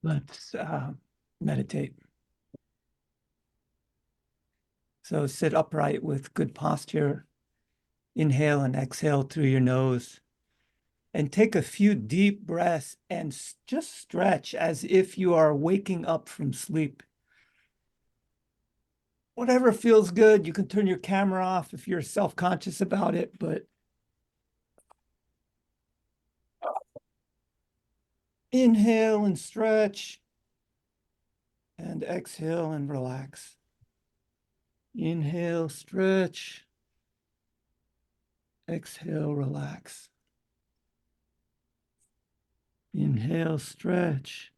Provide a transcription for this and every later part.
Let's meditate. So sit upright with good posture. Inhale and exhale through your nose. And take a few deep breaths and just stretch as if you are waking up from sleep. Whatever feels good, you can turn your camera off if you're self-conscious about it, but inhale and stretch, and exhale and relax. Inhale, stretch, exhale, relax. Inhale, stretch,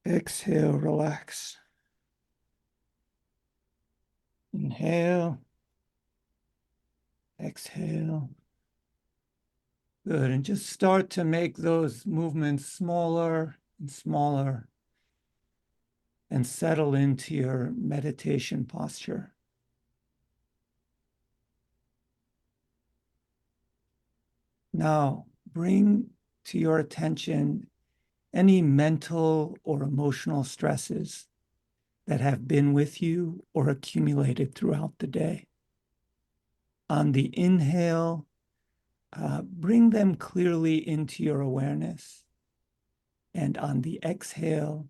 exhale, relax. Inhale, exhale. Good. And just start to make those movements smaller and smaller and settle into your meditation posture. Now, bring to your attention any mental or emotional stresses that have been with you or accumulated throughout the day. On the inhale, bring them clearly into your awareness. And on the exhale,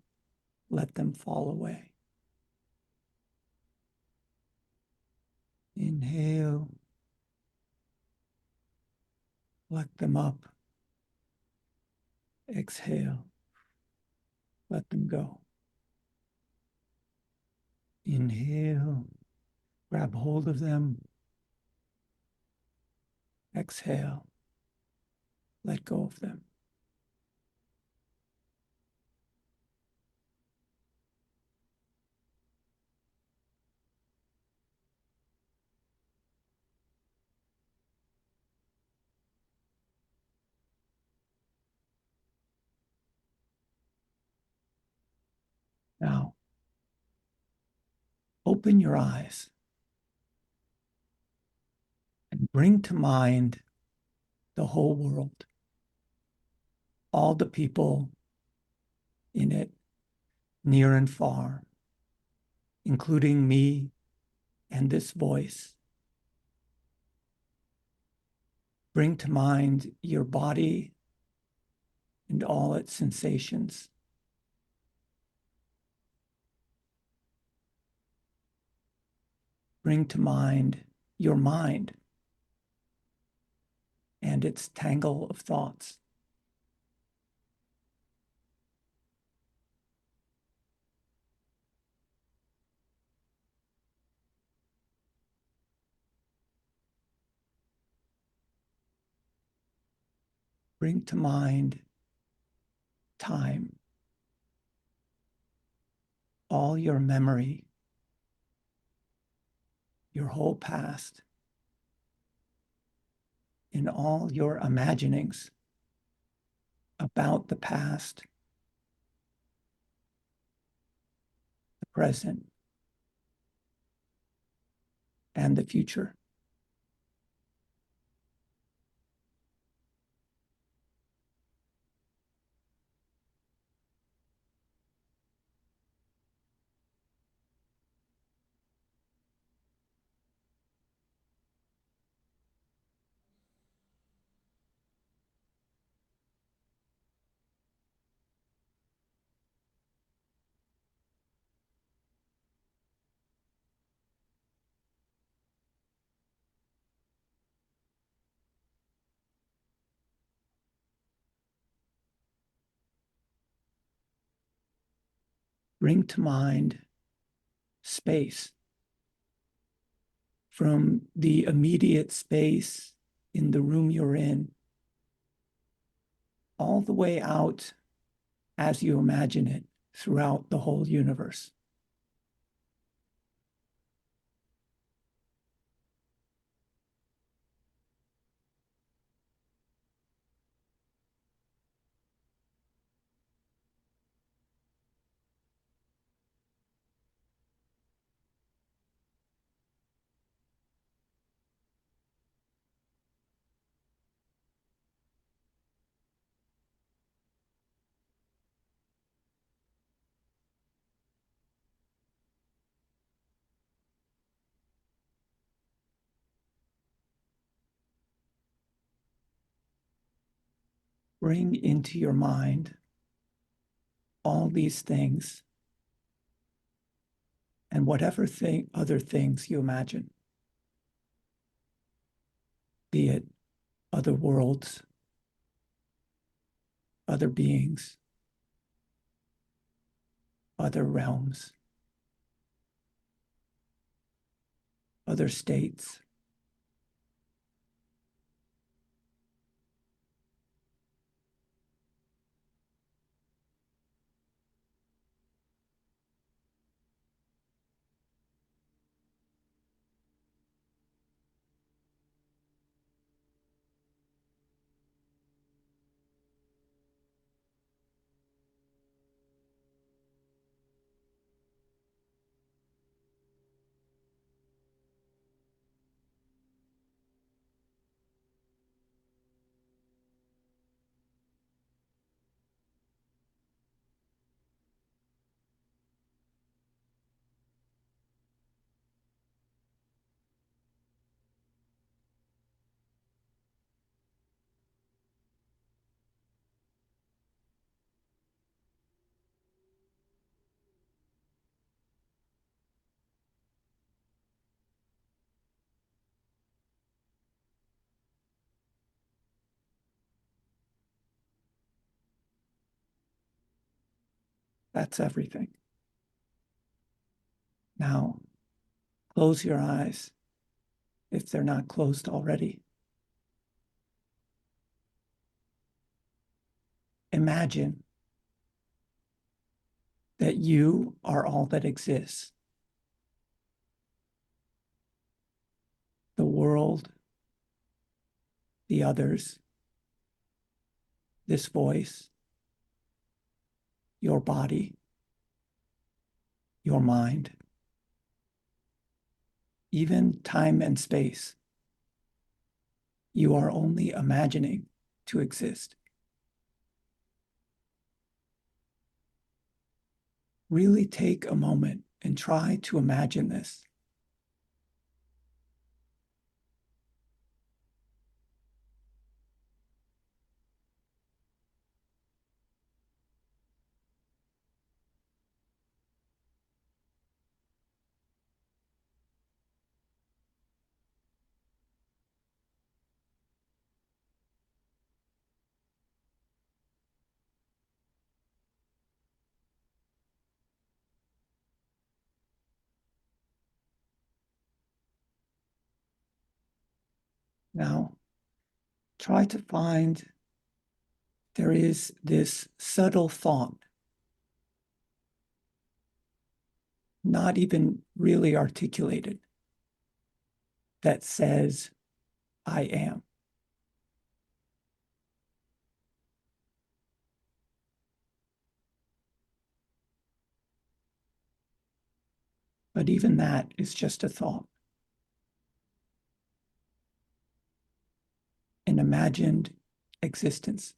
let them fall away. Inhale, let them up. Exhale, let them go. Inhale, grab hold of them. Exhale, let go of them. Now, open your eyes and bring to mind the whole world, all the people in it, near and far, including me and this voice. Bring to mind your body and all its sensations. Bring to mind your mind and its tangle of thoughts. Bring to mind time, all your memory, your whole past, and all your imaginings about the past, the present, and the future. Bring to mind space, from the immediate space in the room you're in, all the way out as you imagine it throughout the whole universe. bring into your mind all these things and whatever other things you imagine, be it other worlds, other beings, other realms, other states. That's everything. Now, close your eyes if they're not closed already. Imagine that you are all that exists. The world, the others, this voice, your body, your mind, even time and space. You are only imagining to exist. Really take a moment and try to imagine this. Now, try to find there is this subtle thought, not even really articulated, that says, I am. But even that is just a thought, an imagined existence.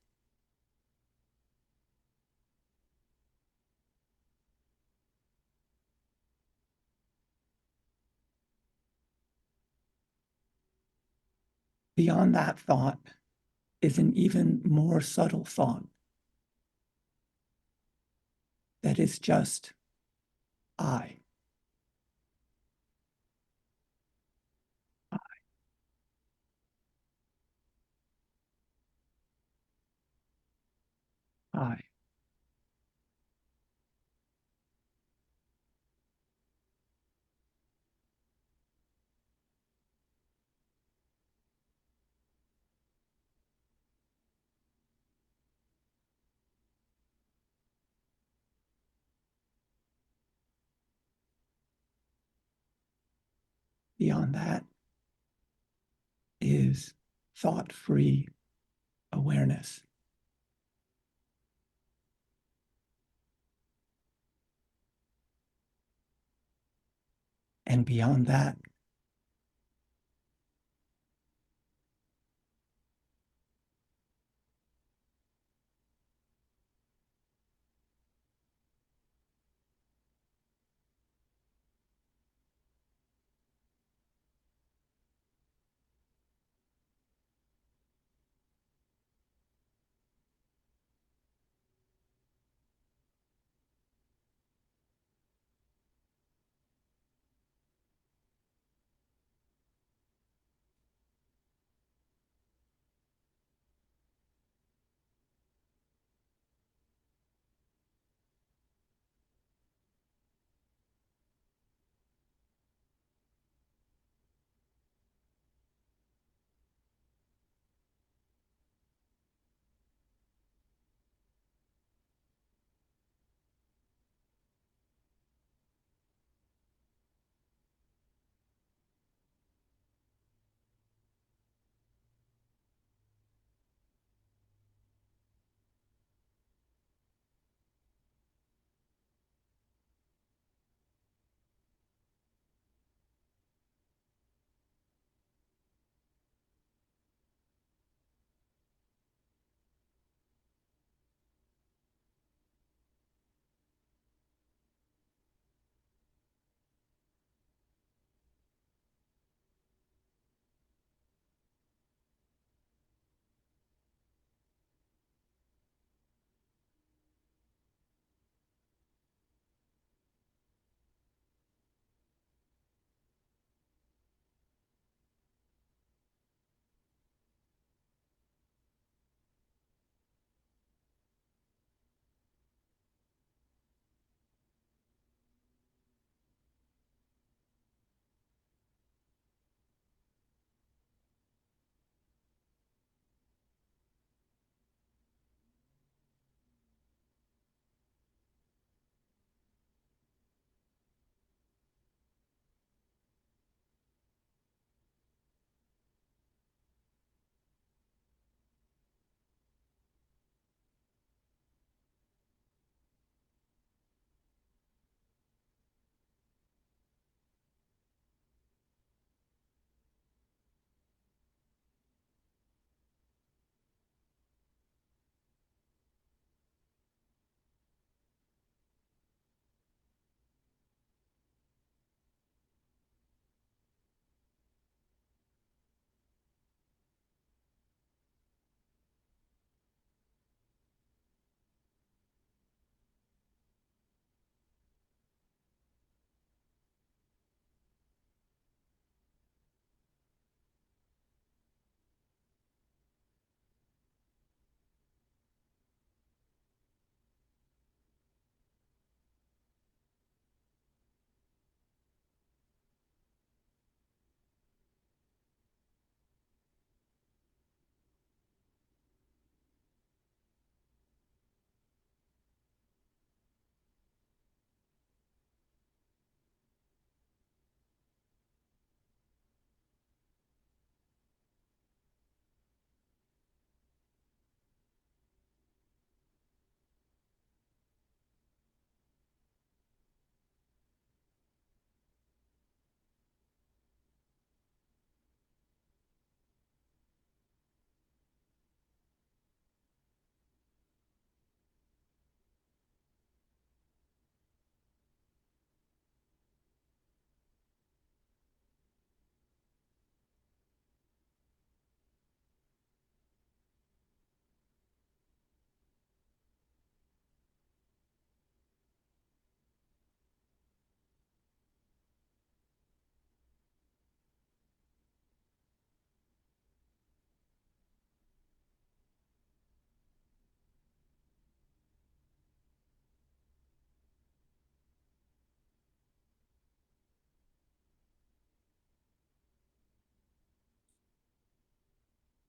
Beyond that thought is an even more subtle thought that is just I. I. Beyond that is thought-free awareness. And beyond that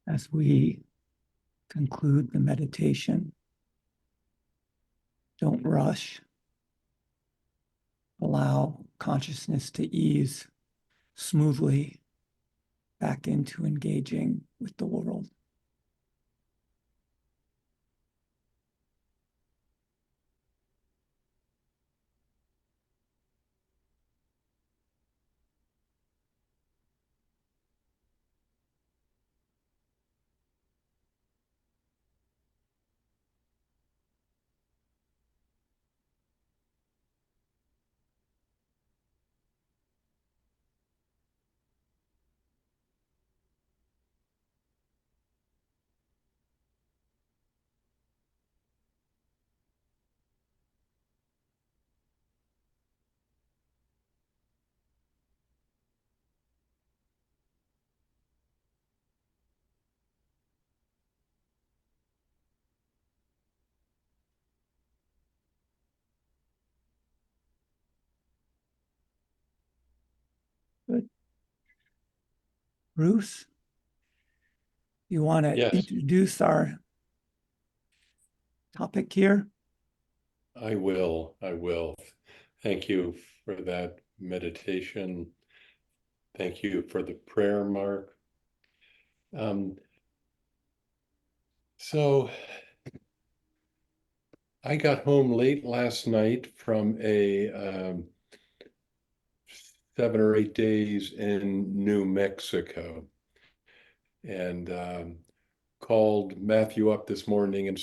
As we conclude the meditation, don't rush. Allow consciousness to ease smoothly back into engaging with the world. Good. Bruce, you want to Yes, introduce our topic here? I will. I will. Thank you for that meditation. Thank you for the prayer, Mark. Um, so I got home late last night from a 7 or 8 days in New Mexico, and called Matthew up this morning and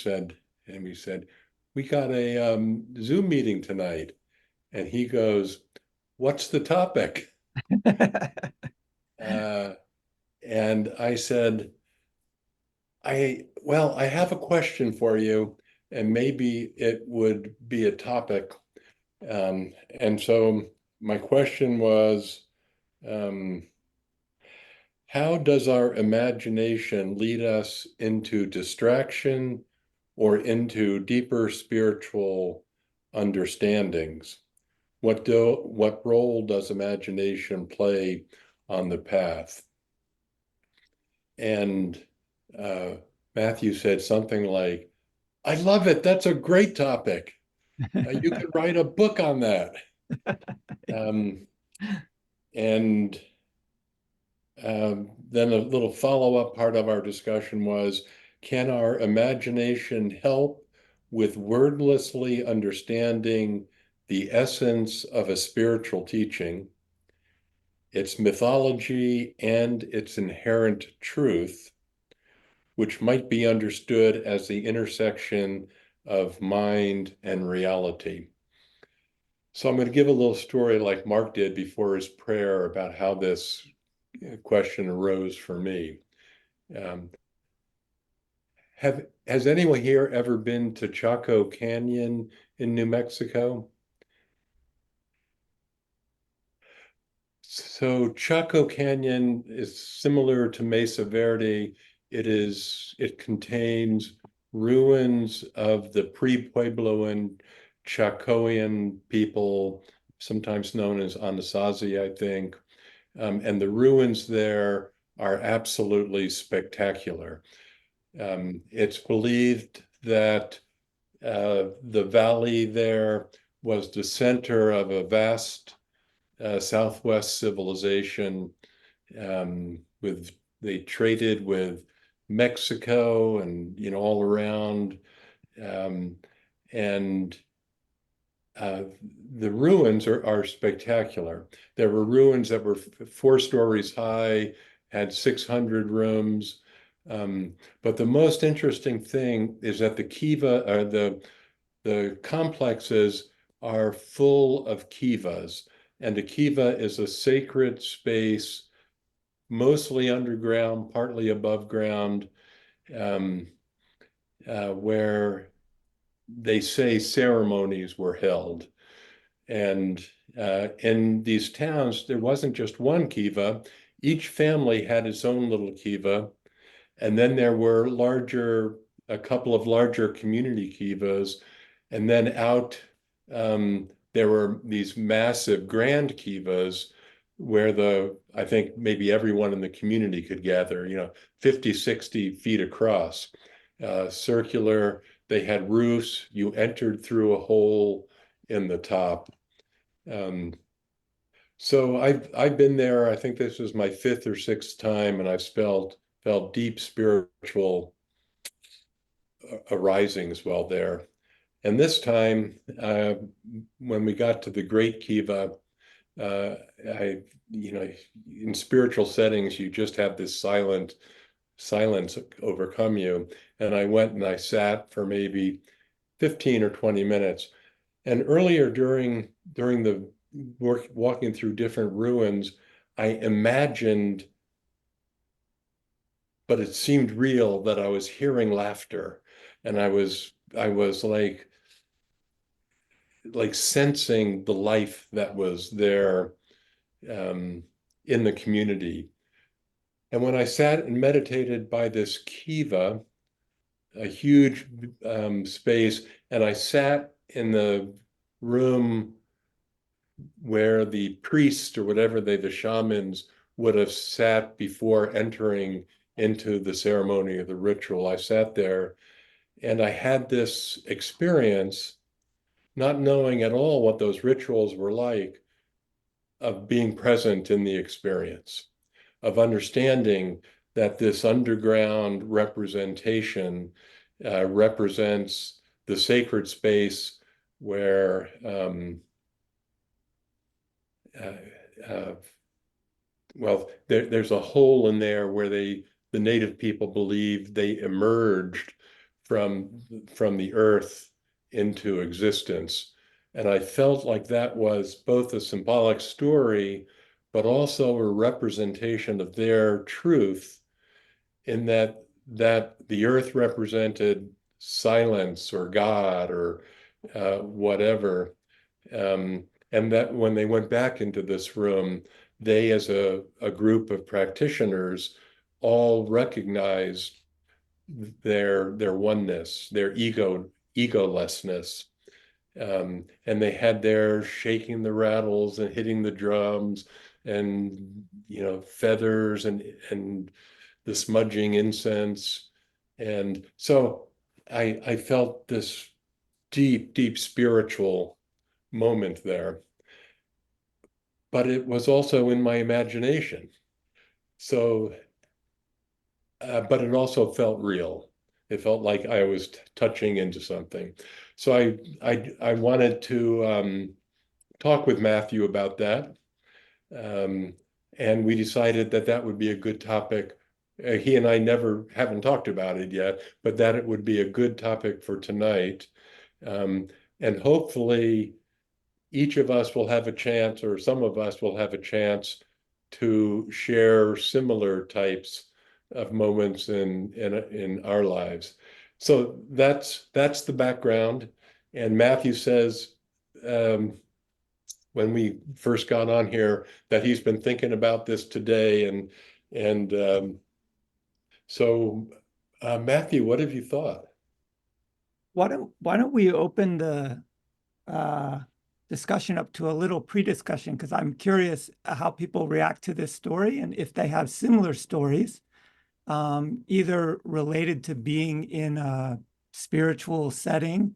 we said, we got a Zoom meeting tonight. And he goes, "What's the topic?" Uh, and I said, I have a question for you, and maybe it would be a topic. And so my question was, um, how does our imagination lead us into distraction or into deeper spiritual understandings? What role does imagination play on the path? And uh, Matthew said something like, "I love it. That's a great topic. You could write a book on that." Um, and then a little follow-up part of our discussion was, can our imagination help with wordlessly understanding the essence of a spiritual teaching, its mythology, and its inherent truth, which might be understood as the intersection of mind and reality? So I'm going to give a little story like Mark did before his prayer about how this question arose for me. Um, has anyone here ever been to Chaco Canyon in New Mexico? So Chaco Canyon is similar to Mesa Verde. It contains ruins of the pre-Puebloan Chacoan people, sometimes known as Anasazi, I think. And the ruins there are absolutely spectacular. It's believed that the valley there was the center of a vast Southwest civilization. With They traded with Mexico and all around, um, and uh, the ruins are spectacular. There were ruins that were 4 stories high, had 600 rooms. But the most interesting thing is that the kiva, the complexes are full of kivas, and a kiva is a sacred space, mostly underground, partly above ground, um, where they say ceremonies were held. And in these towns, there wasn't just one kiva. Each family had its own little kiva. And then there were a couple of larger community kivas. And then there were these massive grand kivas where I think maybe everyone in the community could gather, 50, 60 feet across, circular. They had roofs. You entered through a hole in the top. So I've been there. I think this was my fifth or sixth time, and I've felt deep spiritual arisings while there. And this time, when we got to the Great Kiva, uh, in spiritual settings, you just have this silence overcome you. And I went and I sat for maybe 15 or 20 minutes. And earlier during the walking through different ruins, I imagined, but it seemed real, that I was hearing laughter, and I was like sensing the life that was there, um, in the community. And when I sat and meditated by this kiva, a huge space, and I sat in the room where the priest or whatever the shamans would have sat before entering into the ceremony or the ritual. I sat there and I had this experience, not knowing at all what those rituals were like, of being present in the experience, of understanding that this underground representation represents the sacred space where uh, uh, well, there's a hole in there where the native people believe they emerged from the earth into existence. And I felt like that was both a symbolic story, but also a representation of their truth, in that the earth represented silence or God or whatever. And that when they went back into this room, they, as a group of practitioners, all recognized their oneness, their egolessness. And they had their shaking the rattles and hitting the drums and feathers and the smudging incense. And so I felt this deep, deep spiritual moment there. But it was also in my imagination. So, but it also felt real. It felt like I was touching into something. So I wanted to talk with Matthew about that. Um, and we decided that that would be a good topic. He and I never haven't talked about it yet, but that it would be a good topic for tonight. Um, and hopefully each of us will have a chance, or some of us will have a chance, to share similar types of moments in our lives. So that's the background. And Matthew says, um, when we first got on here, that he's been thinking about this today, and so Matthew, what have you thought? Why don't we open the uh, discussion up to a little pre-discussion, because I'm curious how people react to this story and if they have similar stories, either related to being in a spiritual setting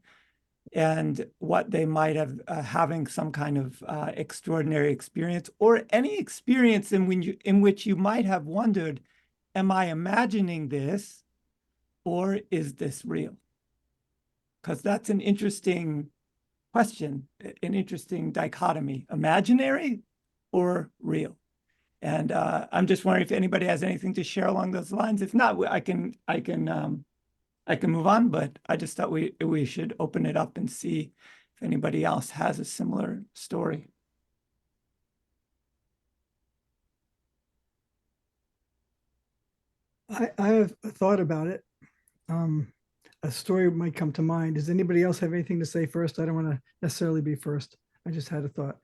and what they might have having some kind of extraordinary experience, or any experience in which you might have wondered, am I imagining this or is this real? Because that's an interesting question, an interesting dichotomy, imaginary or real. And I'm just wondering if anybody has anything to share along those lines. If not, I can move on. But I just thought we should open it up and see if anybody else has a similar story. I have thought about it. A story might come to mind. Does anybody else have anything to say first? I don't want to necessarily be first. I just had a thought.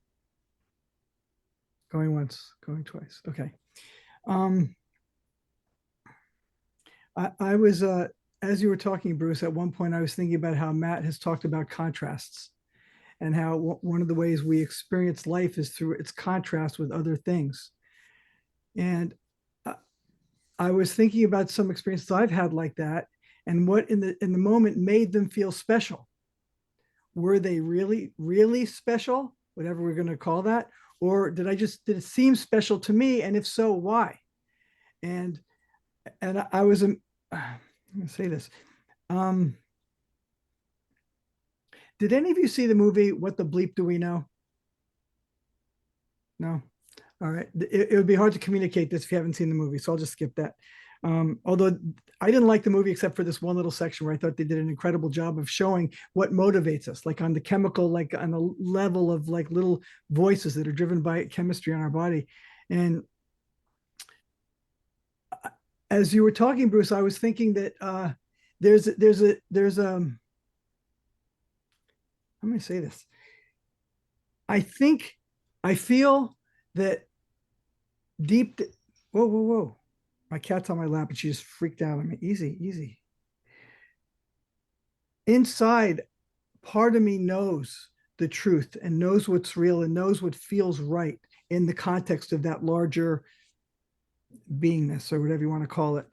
Going once, going twice. Okay. I was, as you were talking, Bruce, at one point I was thinking about how Matt has talked about contrasts. and how one of the ways we experience life is through its contrast with other things. And I was thinking about some experiences I've had like that, and what in the moment made them feel special. Were they really, really special, whatever we're going to call that? Or did it seem special to me? And if so, why? And I was, I'm going to say this. Did any of you see the movie, What the Bleep Do We Know? No? All right. It would be hard to communicate this if you haven't seen the movie, so I'll just skip that. Although I didn't like the movie except for this one little section where I thought they did an incredible job of showing what motivates us, like on the chemical, like on the level of like little voices that are driven by chemistry on our body. And as you were talking, Bruce, I was thinking that there's I'm going to say this. I feel that deep, whoa. My cat's on my lap and she just freaked out on me. Easy. Inside, part of me knows the truth and knows what's real and knows what feels right in the context of that larger beingness or whatever you want to call it.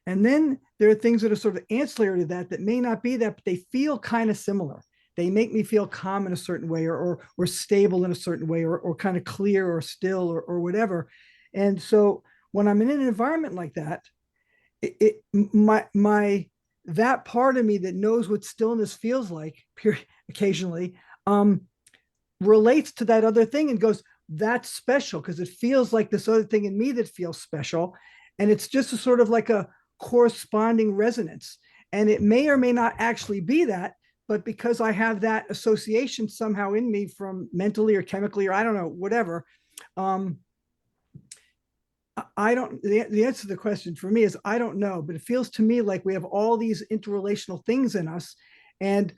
And then there are things that are sort of ancillary to that may not be that, but they feel kind of similar. They make me feel calm in a certain way or stable in a certain way or kind of clear or still or whatever. And so when I'm in an environment like that, that part of me that knows what stillness feels like occasionally relates to that other thing and goes, that's special because it feels like this other thing in me that feels special. And it's just a sort of like a corresponding resonance. And it may or may not actually be that, but because I have that association somehow in me from mentally or chemically, or I don't know, whatever, I don't, the answer to the question for me is, I don't know, but it feels to me like we have all these interrelational things in us and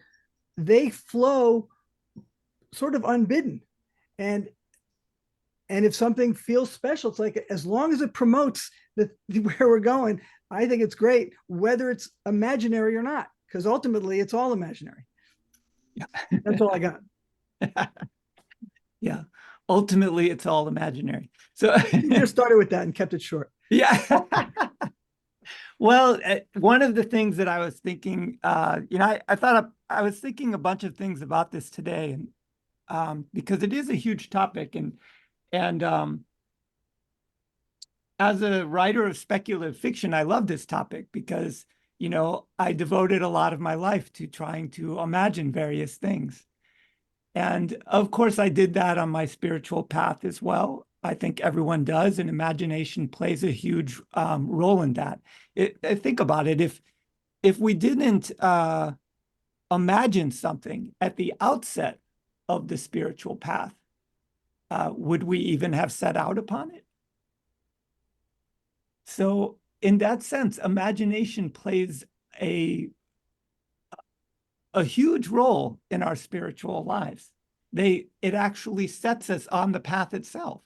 they flow sort of unbidden. And if something feels special, it's like, as long as it promotes where we're going, I think it's great, whether it's imaginary or not, because ultimately it's all imaginary. Yeah. That's all I got. Yeah. Ultimately, it's all imaginary. So you just started with that and kept it short. Yeah. Well, one of the things that I was thinking, I thought I was thinking a bunch of things about this today, and because it is a huge topic, and as a writer of speculative fiction, I love this topic because, I devoted a lot of my life to trying to imagine various things. And of course, I did that on my spiritual path as well. I think everyone does, and imagination plays a huge role in that. Think about it. If we didn't imagine something at the outset of the spiritual path, would we even have set out upon it? So in that sense, imagination plays a huge role in our spiritual lives. It actually sets us on the path itself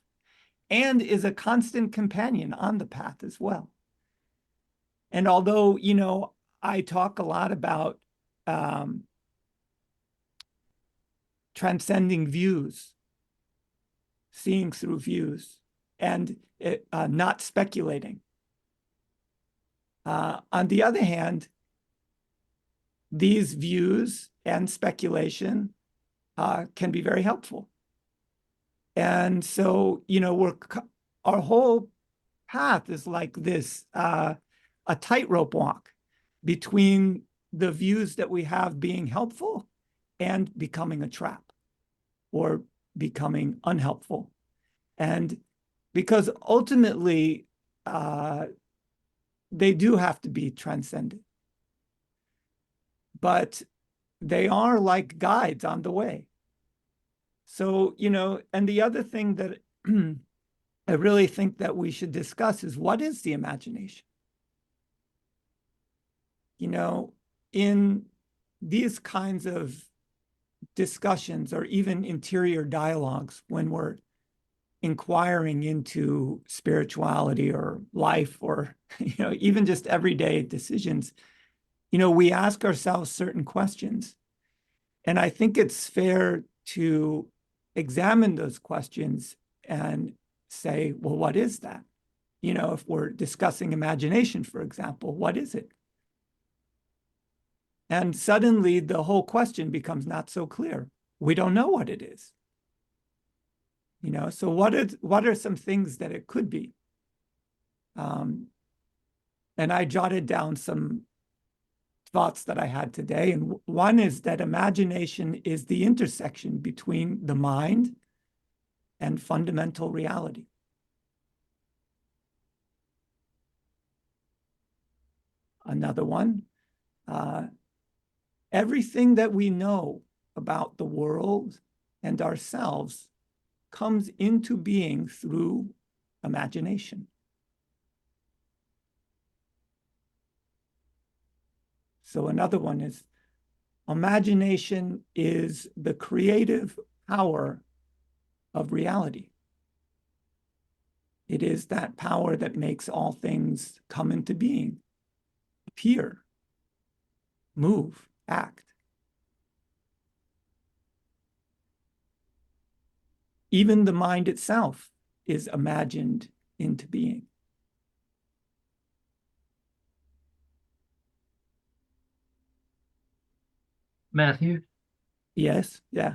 and is a constant companion on the path as well. And although, I talk a lot about transcending views, seeing through views, and not speculating. On the other hand, these views and speculation can be very helpful. And so, our whole path is like this, a tightrope walk between the views that we have being helpful and becoming a trap or becoming unhelpful. And because ultimately, they do have to be transcended. But they are like guides on the way. So, and the other thing that I really think that we should discuss is, what is the imagination? In these kinds of discussions or even interior dialogues, when we're inquiring into spirituality or life or, even just everyday decisions, we ask ourselves certain questions. And I think it's fair to examine those questions and say, well, what is that? You know, if we're discussing imagination, for example, what is it? And suddenly the whole question becomes not so clear. We don't know what it is. You know, so what are some things that it could be? And I jotted down some thoughts that I had today. And one is that imagination is the intersection between the mind and fundamental reality. Another one, everything that we know about the world and ourselves comes into being through imagination. So another one is, imagination is the creative power of reality. It is that power that makes all things come into being, appear, move, act. Even the mind itself is imagined into being. Matthew, Yes, yeah,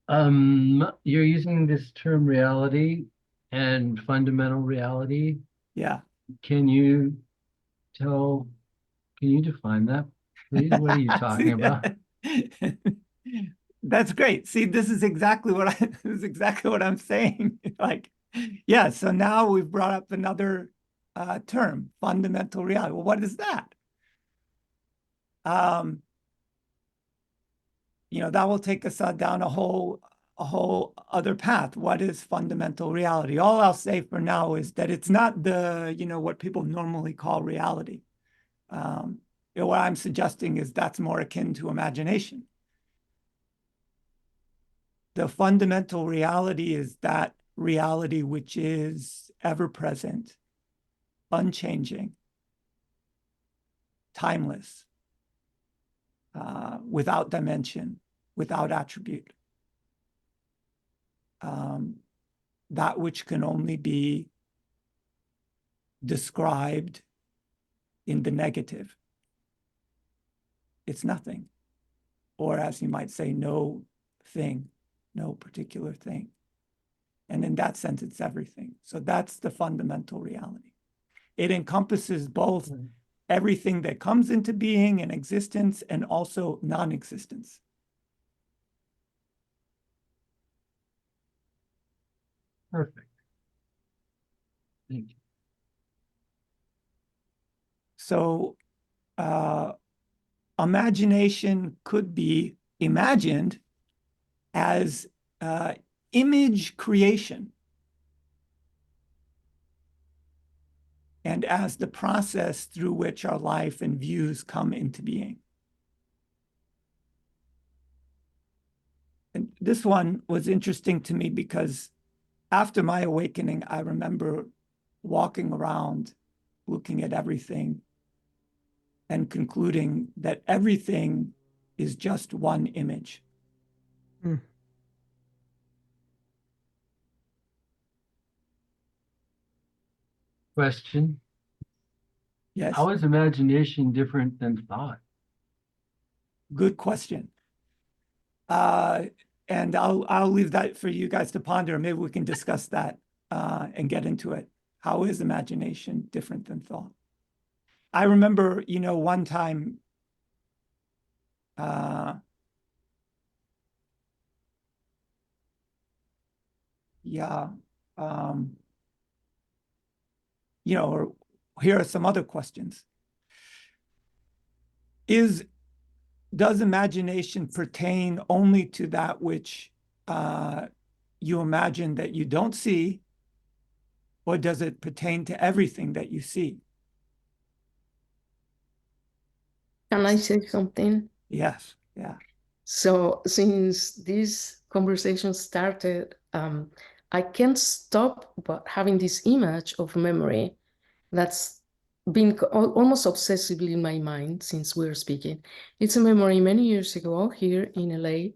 you're using this term reality and fundamental reality. yeah. Can you define that, please? What are you talking about? That's great. See, this is exactly what I'm saying. Like, yeah, so now we've brought up another term, fundamental reality. Well, what is that? You know, that will take us down a whole other path. What is fundamental reality? All I'll say for now is that it's not the, you know, what people normally call reality. You know, what I'm suggesting is that's more akin to imagination. The fundamental reality is that reality which is ever present, unchanging, timeless, without dimension, without attribute. That which can only be described in the negative. It's nothing. Or as you might say, no thing, no particular thing. And in that sense, it's everything. So that's the fundamental reality. It encompasses both everything that comes into being and existence and also non-existence. Perfect. Thank you. So imagination could be imagined as image creation and as the process through which our life and views come into being. And this one was interesting to me because after my awakening, I remember walking around, looking at everything, and concluding that everything is just one image. Question. Yes, How is imagination different than thought? good question. And I'll leave that for you guys to ponder. Maybe we can discuss that and get into it. How is imagination different than thought? I remember, you know, one time, yeah, you know, or here are some other questions. Does imagination pertain only to that which you imagine that you don't see, or does it pertain to everything that you see? Can I say something? Yes, yeah. So since this conversation started, I can't stop but having this image of memory that's been almost obsessively in my mind since we're speaking. It's a memory many years ago here in LA.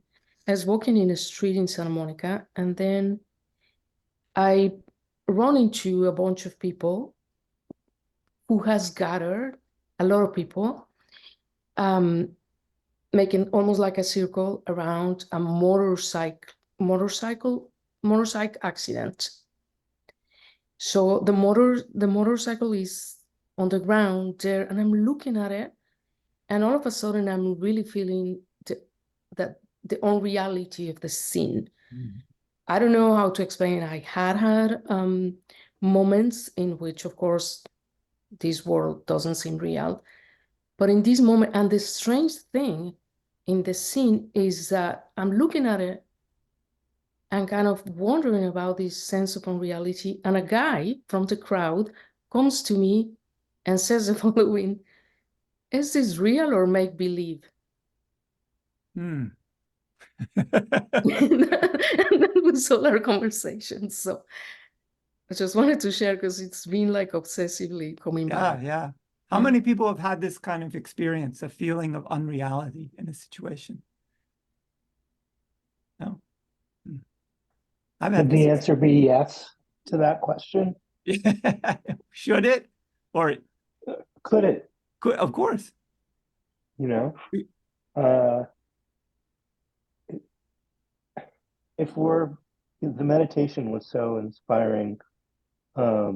I was walking in a street in Santa Monica, and then I run into a bunch of people who has gathered, a lot of people, making almost like a circle around a motorcycle accident. So the motorcycle is on the ground there, and I'm looking at it, and all of a sudden I'm really feeling the unreality of the scene. I don't know how to explain it. I had moments in which, of course, this world doesn't seem real, but in this moment, and the strange thing in the scene is that I'm looking at it and kind of wondering about this sense of unreality, and a guy from the crowd comes to me and says the following: "Is this real or make-believe?" Hmm. And that was all our conversation. So I just wanted to share because it's been like obsessively coming Yeah, back. yeah. How Yeah. many people have had this kind of experience, a feeling of unreality in a situation? No? Hmm. I've Could had the this. answer be yes to that question? Should it? Or Could it, could, of course. you know? Uh, if the meditation was so inspiring, I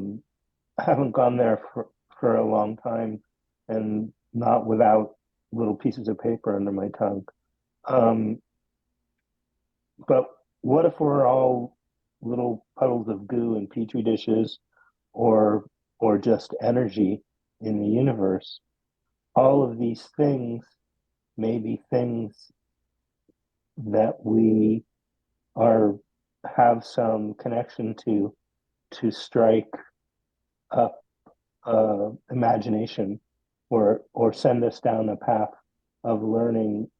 haven't gone there for a long time and not without little pieces of paper under my tongue. But what if we're all little puddles of goo in petri dishes or just energy in the universe? All of these things may be things that we have some connection to strike up imagination or send us down a path of learning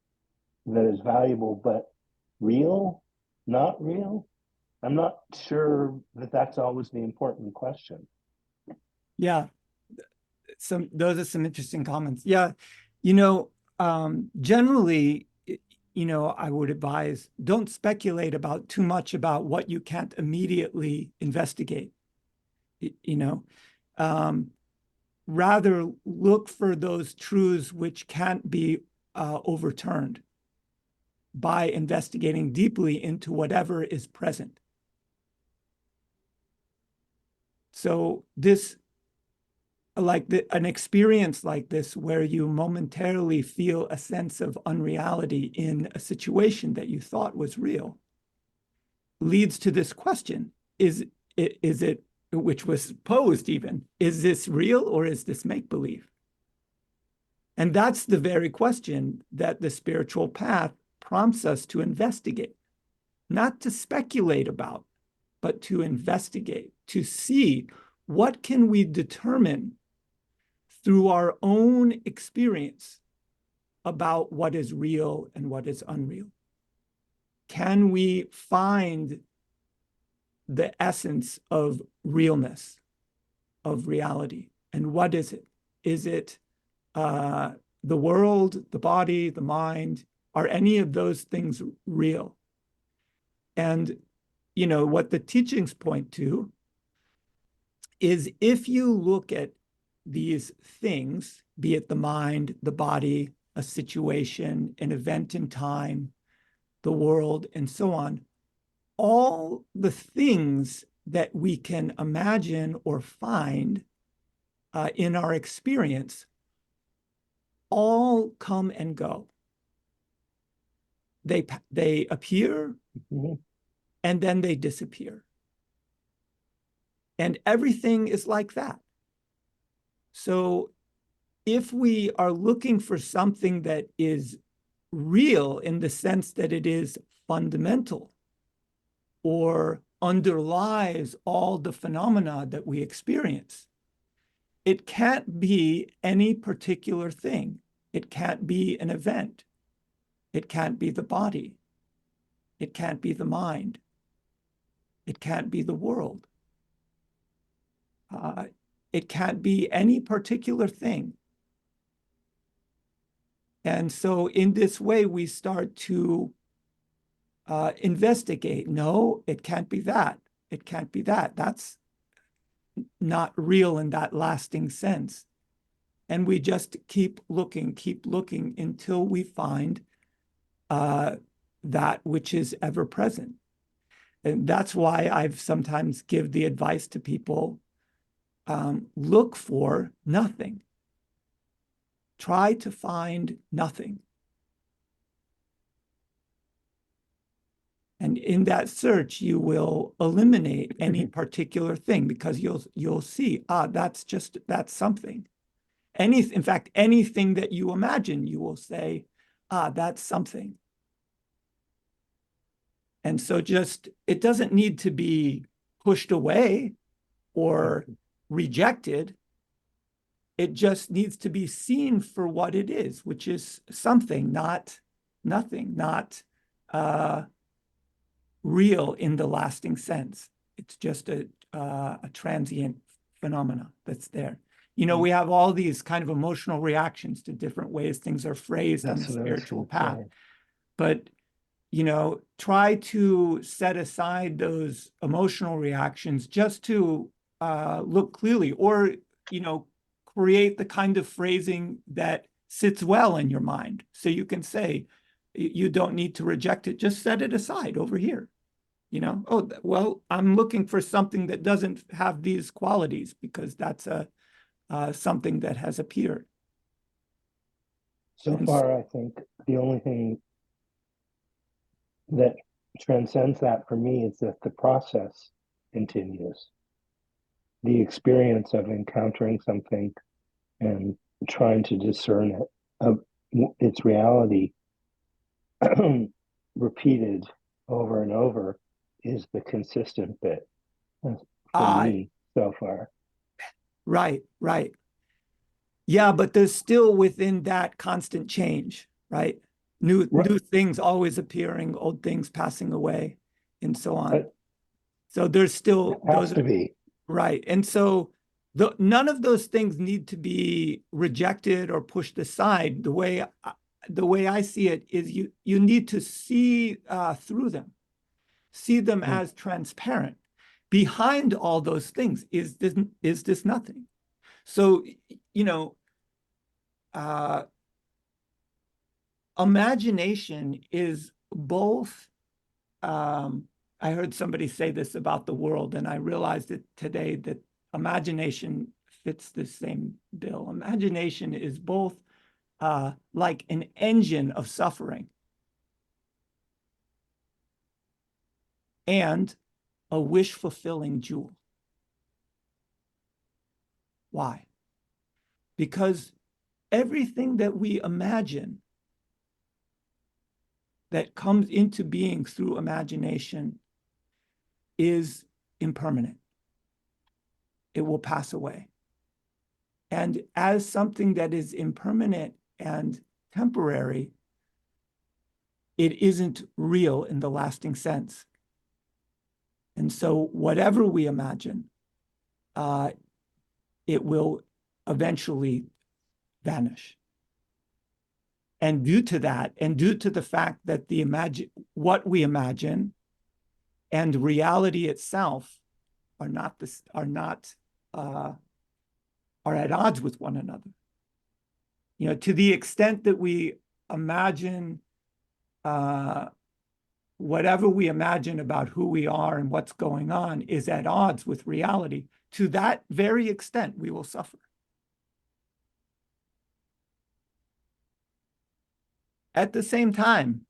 that is valuable, but real, not real. I'm not sure that that's always the important question. Yeah. Those are some interesting comments. Yeah. Generally, I would advise don't speculate about too much about what you can't immediately investigate. Rather look for those truths which can't be overturned by investigating deeply into whatever is present. So an experience like this, where you momentarily feel a sense of unreality in a situation that you thought was real, leads to this question: is it, which was posed even, is this real or is this make-believe? And that's the very question that the spiritual path prompts us to investigate, not to speculate about, but to investigate, to see what can we determine through our own experience about what is real and what is unreal. Can we find the essence of realness, of reality? And what is it? Is it the world, the body, the mind? Are any of those things real? And, what the teachings point to is, if you look at these things, be it the mind, the body, a situation, an event in time, the world, and so on, all the things that we can imagine or find in our experience all come and go. They appear and then they disappear. And everything is like that. So if we are looking for something that is real in the sense that it is fundamental or underlies all the phenomena that we experience, it can't be any particular thing. It can't be an event. It can't be the body. It can't be the mind. It can't be the world. It can't be any particular thing. And so in this way, we start to investigate. No, it can't be that. It can't be that. That's not real in that lasting sense. And we just keep looking until we find that which is ever present. And that's why I've sometimes give the advice to people, look for nothing. Try to find nothing. And in that search, you will eliminate any particular thing because you'll see, that's something. In fact, anything that you imagine, you will say, that's something. And so it doesn't need to be pushed away or rejected. It just needs to be seen for what it is, which is something, not nothing, not real in the lasting sense. It's just a transient phenomena that's there. You know, we have all these kind of emotional reactions to different ways things are phrased on the That's what I was spiritual gonna path. say. But, you know, try to set aside those emotional reactions just to look clearly, or, you know, create the kind of phrasing that sits well in your mind. So you can say, you don't need to reject it, just set it aside over here. You know, oh, well, I'm looking for something that doesn't have these qualities because that's something that has appeared. So And far, I think the only thing that transcends that for me is that the process continues. The experience of encountering something and trying to discern it, of its reality, repeated over and over, is the consistent bit for me so far. Right. Yeah, but there's still within that constant change, right? New things always appearing, old things passing away, and so on. So there's still Has to be. right. And so none of those things need to be rejected or pushed aside. The way I see it is you need to see through them, see them as transparent. Behind all those things is this nothing. So, you know, imagination is both, I heard somebody say this about the world, and I realized it today that imagination fits the same bill. Imagination is both like an engine of suffering and a wish-fulfilling jewel. Why? Because everything that we imagine that comes into being through imagination is impermanent. It will pass away. And as something that is impermanent and temporary, it isn't real in the lasting sense. And so whatever we imagine, it will eventually vanish. And due to that, and due to the fact that what we imagine and reality itself are at odds with one another. You know, to the extent that we imagine whatever we imagine about who we are and what's going on is at odds with reality, to that very extent, we will suffer. At the same time,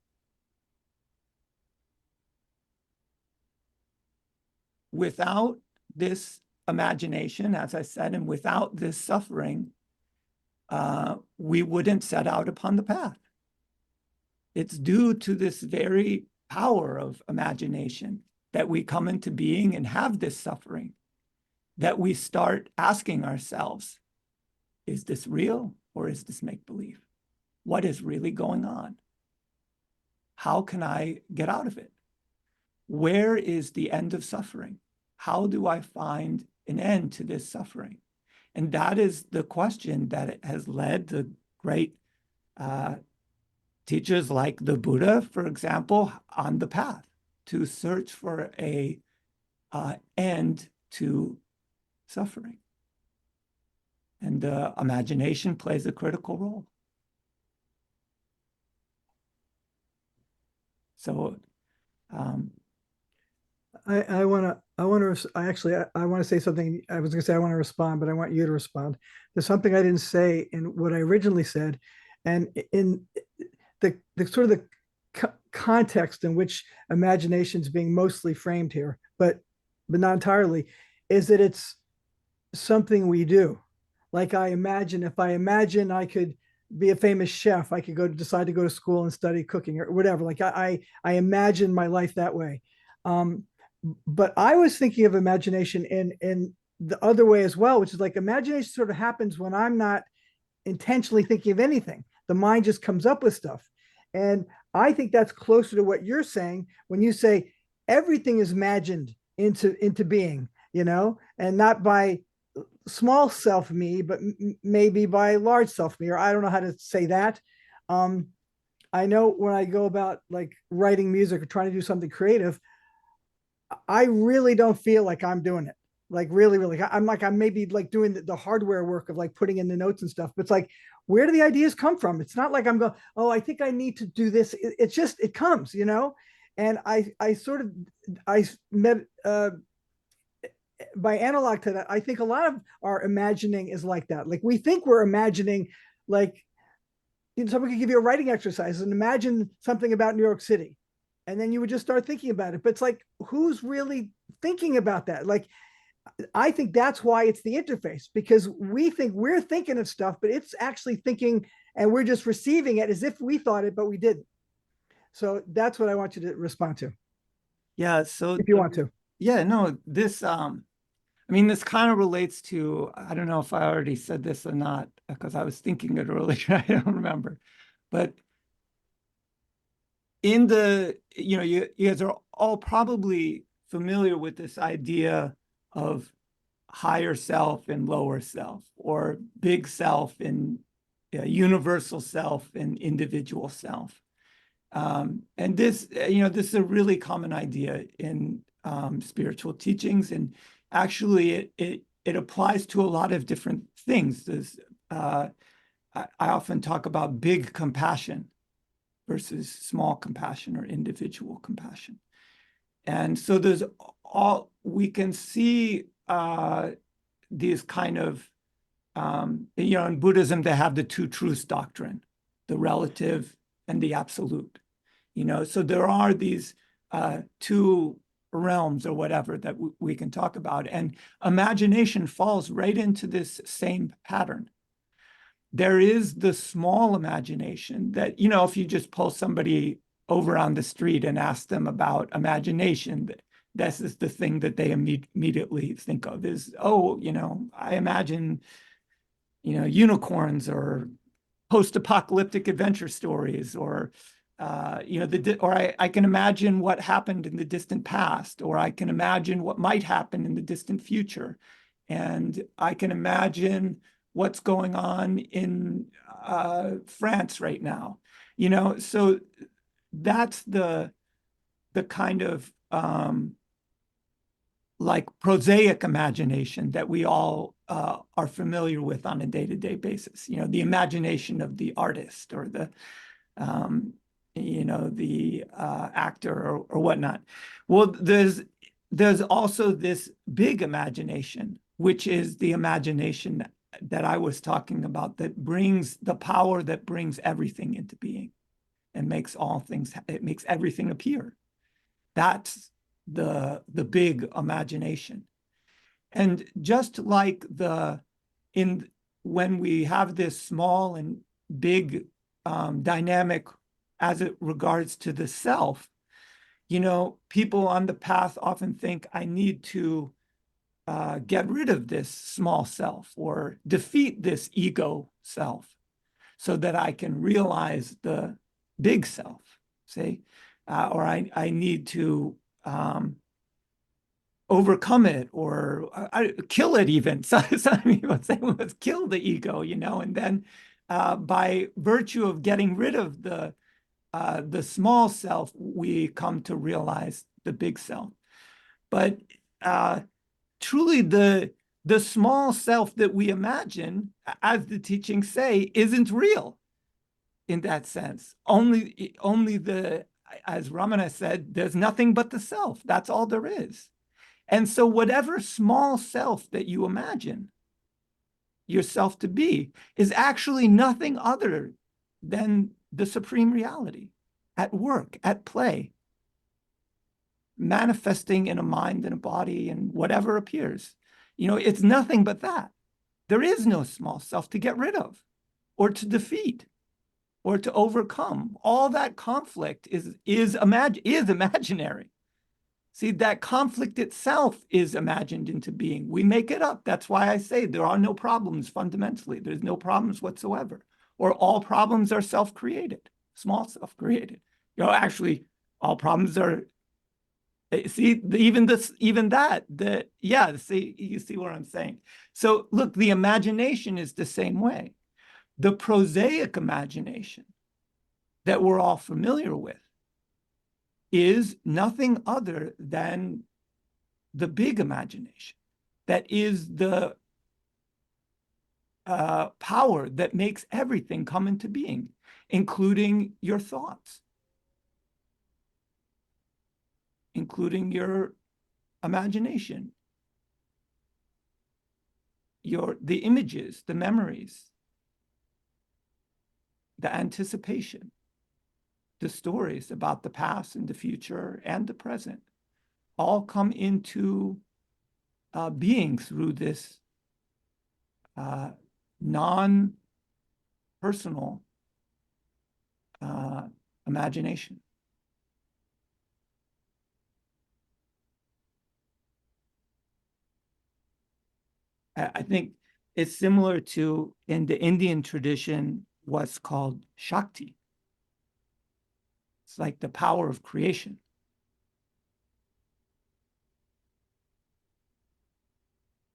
without this imagination, as I said, and without this suffering, we wouldn't set out upon the path. It's due to this very power of imagination that we come into being and have this suffering, that we start asking ourselves, is this real or is this make-believe? What is really going on? How can I get out of it? Where is the end of suffering? How do I find an end to this suffering? And that is the question that has led the great teachers like the Buddha, for example, on the path to search for a end to suffering. And imagination plays a critical role. So, I want to say something. I was going to say I want to respond, but I want you to respond. There's something I didn't say in what I originally said, and in the sort of the context in which imagination is being mostly framed here, but not entirely, is that it's something we do. Like if I imagine I could be a famous chef, I could decide to go to school and study cooking or whatever. Like I imagine my life that way. But I was thinking of imagination in the other way as well, which is like imagination sort of happens when I'm not intentionally thinking of anything. The mind just comes up with stuff. And I think that's closer to what you're saying when you say everything is imagined into being, and not by small self me, but maybe by large self me, or I don't know how to say that. I know when I go about like writing music or trying to do something creative, I really don't feel like I'm doing it. Like really, I'm maybe like doing the hardware work of like putting in the notes and stuff. But it's like, where do the ideas come from? It's not like I'm going, oh, I think I need to do this. It's just, it comes, And I met, by analog to that, I think a lot of our imagining is like that. Like we think we're imagining, like, someone could give you a writing exercise and imagine something about New York City. And then you would just start thinking about it. But it's like, who's really thinking about that? Like, I think that's why it's the interface, because we think we're thinking of stuff, but it's actually thinking and we're just receiving it as if we thought it, but we didn't. So that's what I want you to respond to, yeah, so if you want to. yeah, no, this this kind of relates to, I don't know if I already said this or not, because I was thinking it earlier, I don't remember. But you guys are all probably familiar with this idea of higher self and lower self, or big self and universal self and individual self. And this is a really common idea in spiritual teachings, and actually it applies to a lot of different things. I often talk about big compassion versus small compassion or individual compassion. And so we can see these kind of, in Buddhism, they have the two truths doctrine, the relative and the absolute. So there are these two realms or whatever that we can talk about. And imagination falls right into this same pattern. There is the small imagination that, if you just pull somebody over on the street and ask them about imagination, this is the thing that they immediately think of is, oh, I imagine, unicorns or post-apocalyptic adventure stories, or I can imagine what happened in the distant past, or I can imagine what might happen in the distant future, and I can imagine what's going on in France right now. So that's the kind of like prosaic imagination that we all are familiar with on a day-to-day basis. The imagination of the artist or the actor or whatnot. Well, there's also this big imagination, which is the imagination that I was talking about, that brings the power that brings everything into being and makes it makes everything appear. That's the big imagination. And just like when we have this small and big dynamic as it regards to the self, people on the path often think, I need to get rid of this small self or defeat this ego self so that I can realize the big self, say, or I need to overcome it or kill it even. Some people say, let's kill the ego, and then by virtue of getting rid of the small self, we come to realize the big self. But truly, the small self that we imagine, as the teachings say, isn't real in that sense. Only as Ramana said, there's nothing but the self. That's all there is. And so whatever small self that you imagine yourself to be is actually nothing other than the supreme reality at work, at play, manifesting in a mind and a body and whatever appears. It's nothing but that. There is no small self to get rid of or to defeat or to overcome. All that conflict is imaginary. See, that conflict itself is imagined into being. We make it up. That's why I say there are no problems fundamentally. There's no problems whatsoever. Or all problems are self-created, small self-created. Actually, all problems are, see, even that, see, you see what I'm saying. So look, the imagination is the same way. The prosaic imagination that we're all familiar with is nothing other than the big imagination that is the power that makes everything come into being, including your thoughts, including your imagination, the images, the memories, the anticipation, the stories about the past and the future and the present all come into being through this non-personal imagination. I think it's similar to, in the Indian tradition, what's called Shakti. It's like the power of creation.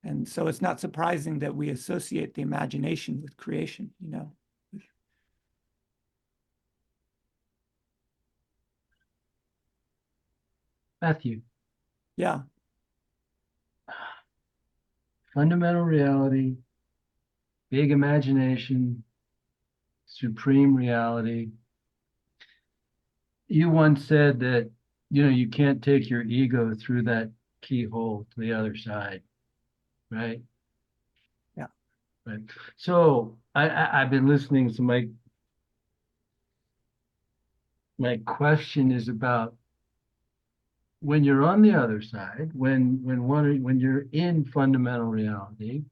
And so it's not surprising that we associate the imagination with creation, Matthew, Yeah. fundamental reality, big imagination, supreme reality. You once said that, you can't take your ego through that keyhole to the other side, right? Yeah. Right. So I've been listening, so my question is about when you're on the other side, when you're in fundamental reality,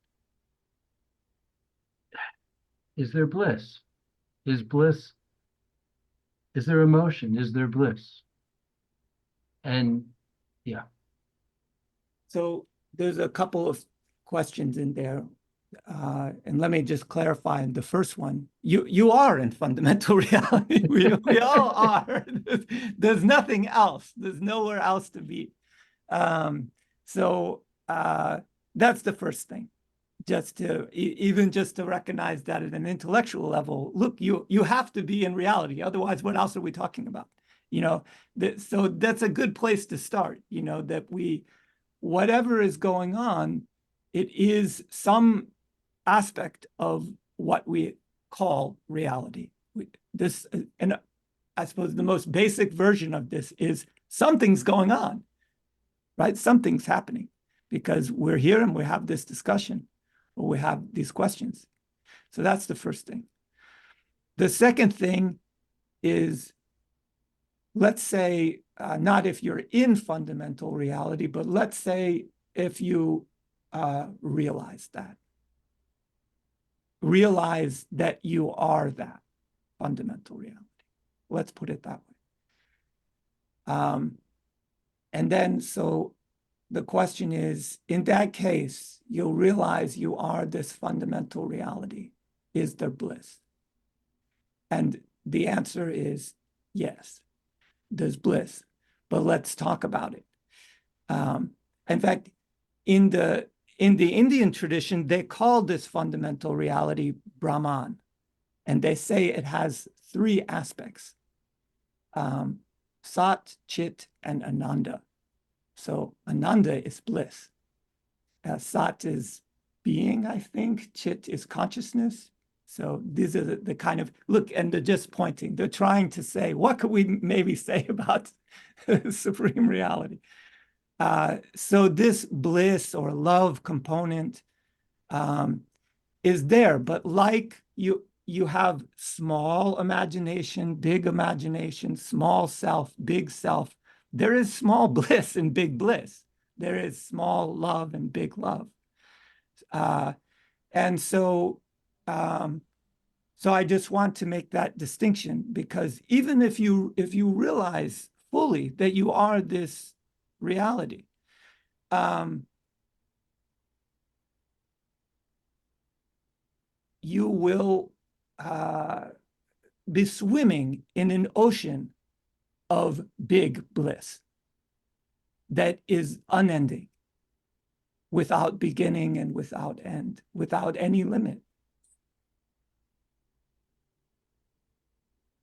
is there bliss? Is there emotion? Is there bliss? And yeah. So there's a couple of questions in there. And let me just clarify the first one. You are in fundamental reality. We all are. There's nothing else. There's nowhere else to be. So that's the first thing. Even just to recognize that at an intellectual level, look, you have to be in reality. Otherwise, what else are we talking about? So that's a good place to start, that whatever is going on, it is some aspect of what we call reality. And I suppose the most basic version of this is something's going on, right? Something's happening because we're here and we have this discussion or we have these questions. So that's the first thing. The second thing is, let's say, not if you're in fundamental reality, but let's say if you realize that you are that fundamental reality. Let's put it that way. And then, so the question is, in that case, you'll realize you are this fundamental reality. Is there bliss? And the answer is yes, there's bliss. But let's talk about it. In fact, in the Indian tradition, they call this fundamental reality Brahman, and they say it has three aspects: Sat, Chit, and Ananda. So Ananda is bliss. Sat is being, I think. Chit is consciousness. So these are the kind of, look, and they're just pointing. They're trying to say, what could we maybe say about supreme reality? So this bliss or love component is there, but like you have small imagination, small self, big self. There is small bliss and big bliss. There is small love and big love. And so I just want to make that distinction, because even if you realize fully that you are this reality, you will be swimming in an ocean of big bliss that is unending, without beginning and without end, without any limit.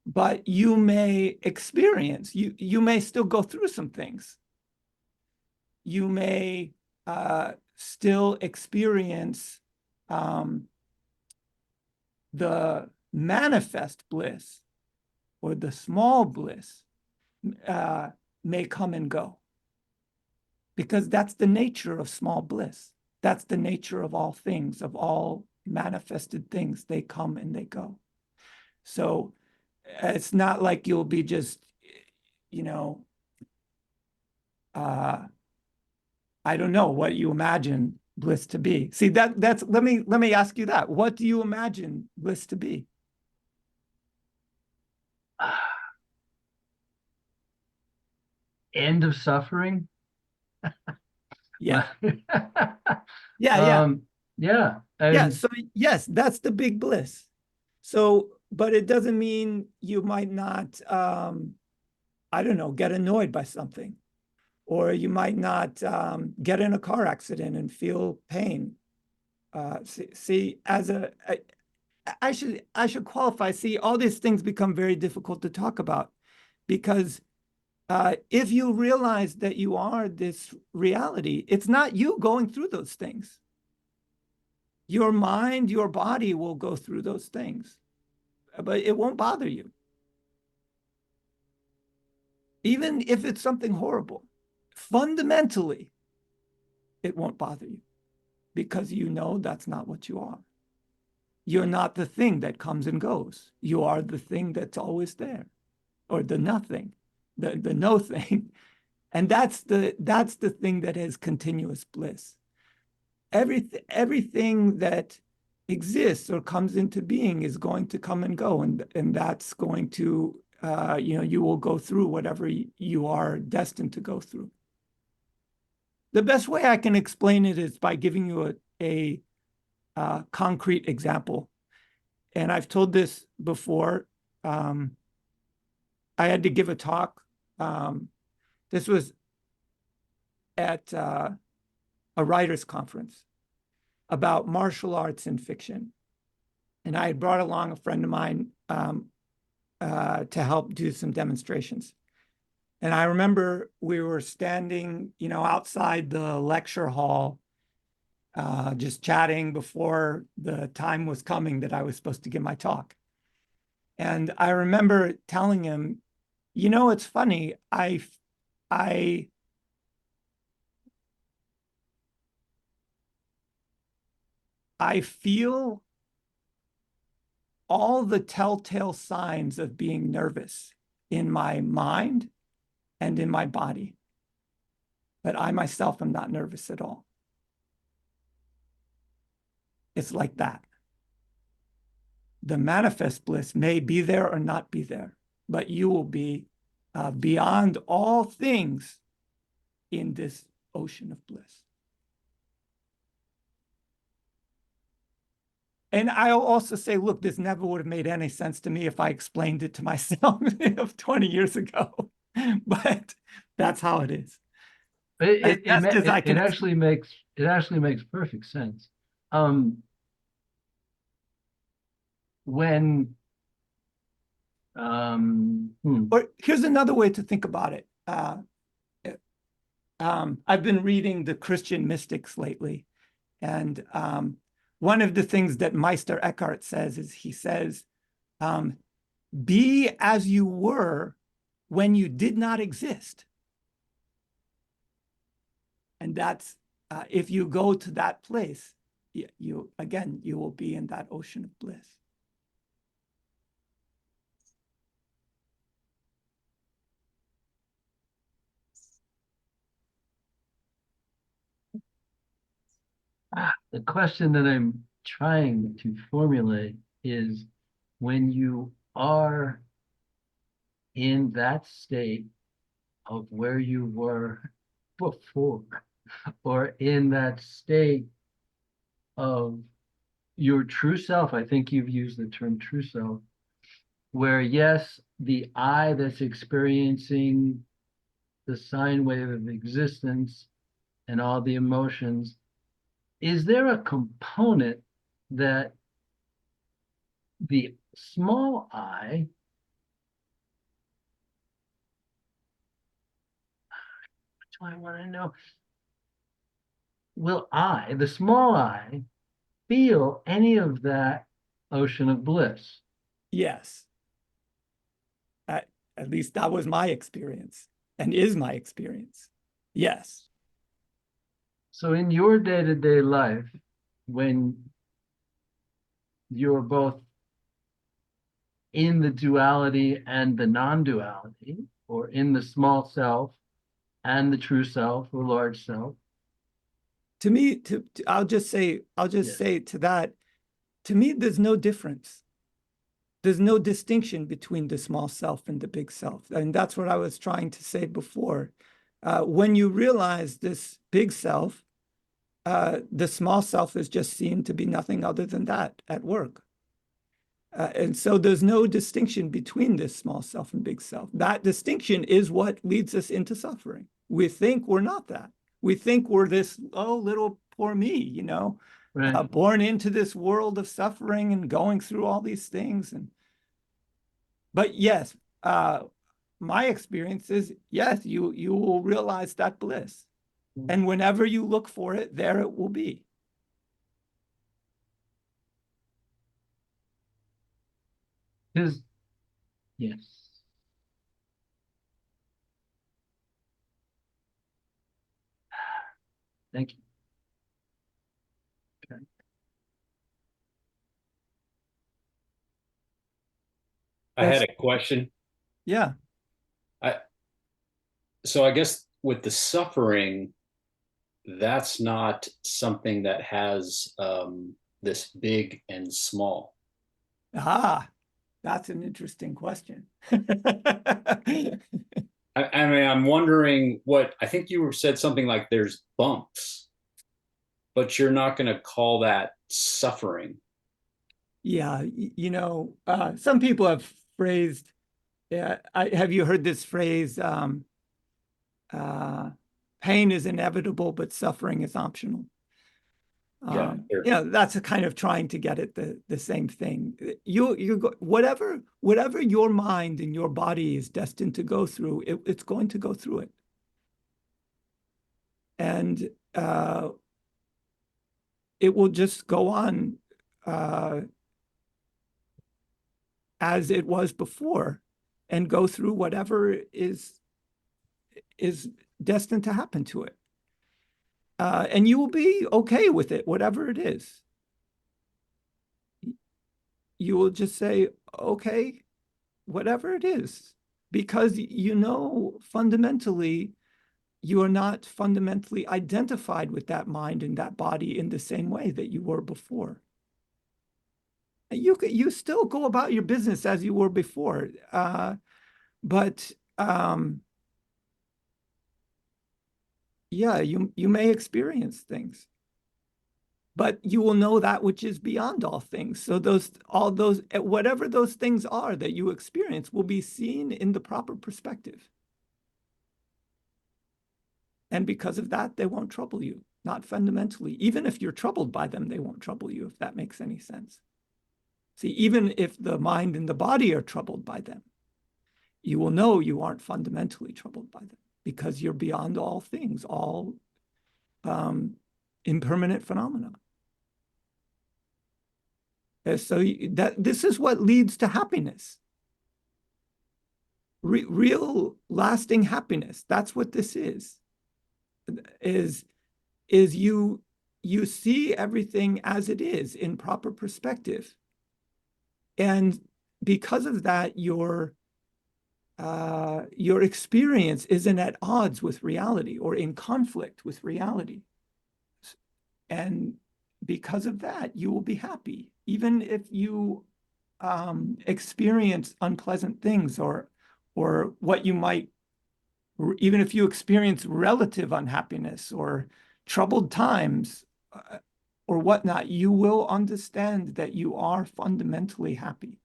But you may experience, you may still go through some things. You may still experience the manifest bliss, or the small bliss may come and go, because that's the nature of small bliss. That's the nature of all things, of all manifested things. They come and they go. So it's not like you'll be just, I don't know what you imagine bliss to be. See, that's let me ask you that. What do you imagine bliss to be? End of suffering. Yeah. yeah. Yeah. Yeah. Yeah. And So yes, that's the big bliss. So, but it doesn't mean you might not, I don't know, get annoyed by something, or you might not get in a car accident and feel pain. See, I should qualify. See, all these things become very difficult to talk about, because if you realize that you are this reality, it's not you going through those things. Your mind, your body will go through those things, but it won't bother you. Even if it's something horrible, fundamentally, it won't bother you, because you know that's not what you are. You're not the thing that comes and goes. You are the thing that's always there, or the nothing, the no thing. And that's the thing that is continuous bliss. Everything that exists or comes into being is going to come and go, and that's going to you will go through whatever you are destined to go through. The best way I can explain it is by giving you a concrete example. And I've told this before. I had to give a talk. This was at a writers' conference about martial arts and fiction. And I had brought along a friend of mine to help do some demonstrations. And I remember we were standing, outside the lecture hall, just chatting before the time was coming that I was supposed to give my talk. And I remember telling him, it's funny, I feel all the telltale signs of being nervous in my mind and in my body, but I myself am not nervous at all. It's like that. The manifest bliss may be there or not be there, but you will be beyond all things in this ocean of bliss. And I'll also say, look, this never would have made any sense to me if I explained it to myself 20 years ago, but that's how it is. It, As best as I can it actually makes perfect sense. When Or here's another way to think about it. I've been reading the Christian mystics lately, and one of the things that Meister Eckhart says is he says, be as you were when you did not exist. And that's, if you go to that place, you again, you will be in that ocean of bliss. the question that I'm trying to formulate is when you are in that state of where you were before, or in that state of your true self, I think you've used the term true self, where yes, the I that's experiencing the sine wave of existence and all the emotions, is there a component that the small I do I want to know? Will I, the small I, feel any of that ocean of bliss? Yes. At least that was my experience and is my experience. Yes. So in your day-to-day life, when you're both in the duality and the non-duality, or in the small self and the true self or large self, To me, I'll just say to that, to me, there's no difference. There's no distinction between the small self and the big self. And that's what I was trying to say before. When you realize this big self, the small self is just seen to be nothing other than that at work. And so there's no distinction between this small self and big self. That distinction is what leads us into suffering. We think we're not that. We think we're this, oh, little poor me, you know, right? born into this world of suffering and going through all these things. But yes, my experience is, yes, you will realize that bliss. And whenever you look for it, there it will be. Because, yes. Thank you. I had a question. Yeah. So I guess with the suffering, that's not something that has this big and small. Ah, that's an interesting question. I mean, I'm wondering what I think you said something like there's bumps, but you're not going to call that suffering. Yeah, you know, some people have phrased, have you heard this phrase, pain is inevitable, but suffering is optional? Yeah, sure. You know, that's a kind of trying to get at the same thing. Whatever your mind and your body is destined to go through, it's going to go through it. And it will just go on as it was before and go through whatever is destined to happen to it. And you will be okay with it, whatever it is. You will just say, okay, whatever it is, because you know fundamentally you are not fundamentally identified with that mind and that body in the same way that you were before. You still go about your business as you were before, but yeah, you may experience things, but you will know that which is beyond all things. So all those whatever those things are that you experience will be seen in the proper perspective. And because of that, they won't trouble you, not fundamentally. Even if you're troubled by them, they won't trouble you, if that makes any sense. See, even if the mind and the body are troubled by them, you will know you aren't fundamentally troubled by them because you're beyond all things, all impermanent phenomena. And so this is what leads to happiness. Real lasting happiness. That's what this is you see everything as it is in proper perspective. And because of that, your experience isn't at odds with reality or in conflict with reality. And because of that, you will be happy, even if you experience unpleasant things or what you might, even if you experience relative unhappiness or troubled times or whatnot, you will understand that you are fundamentally happy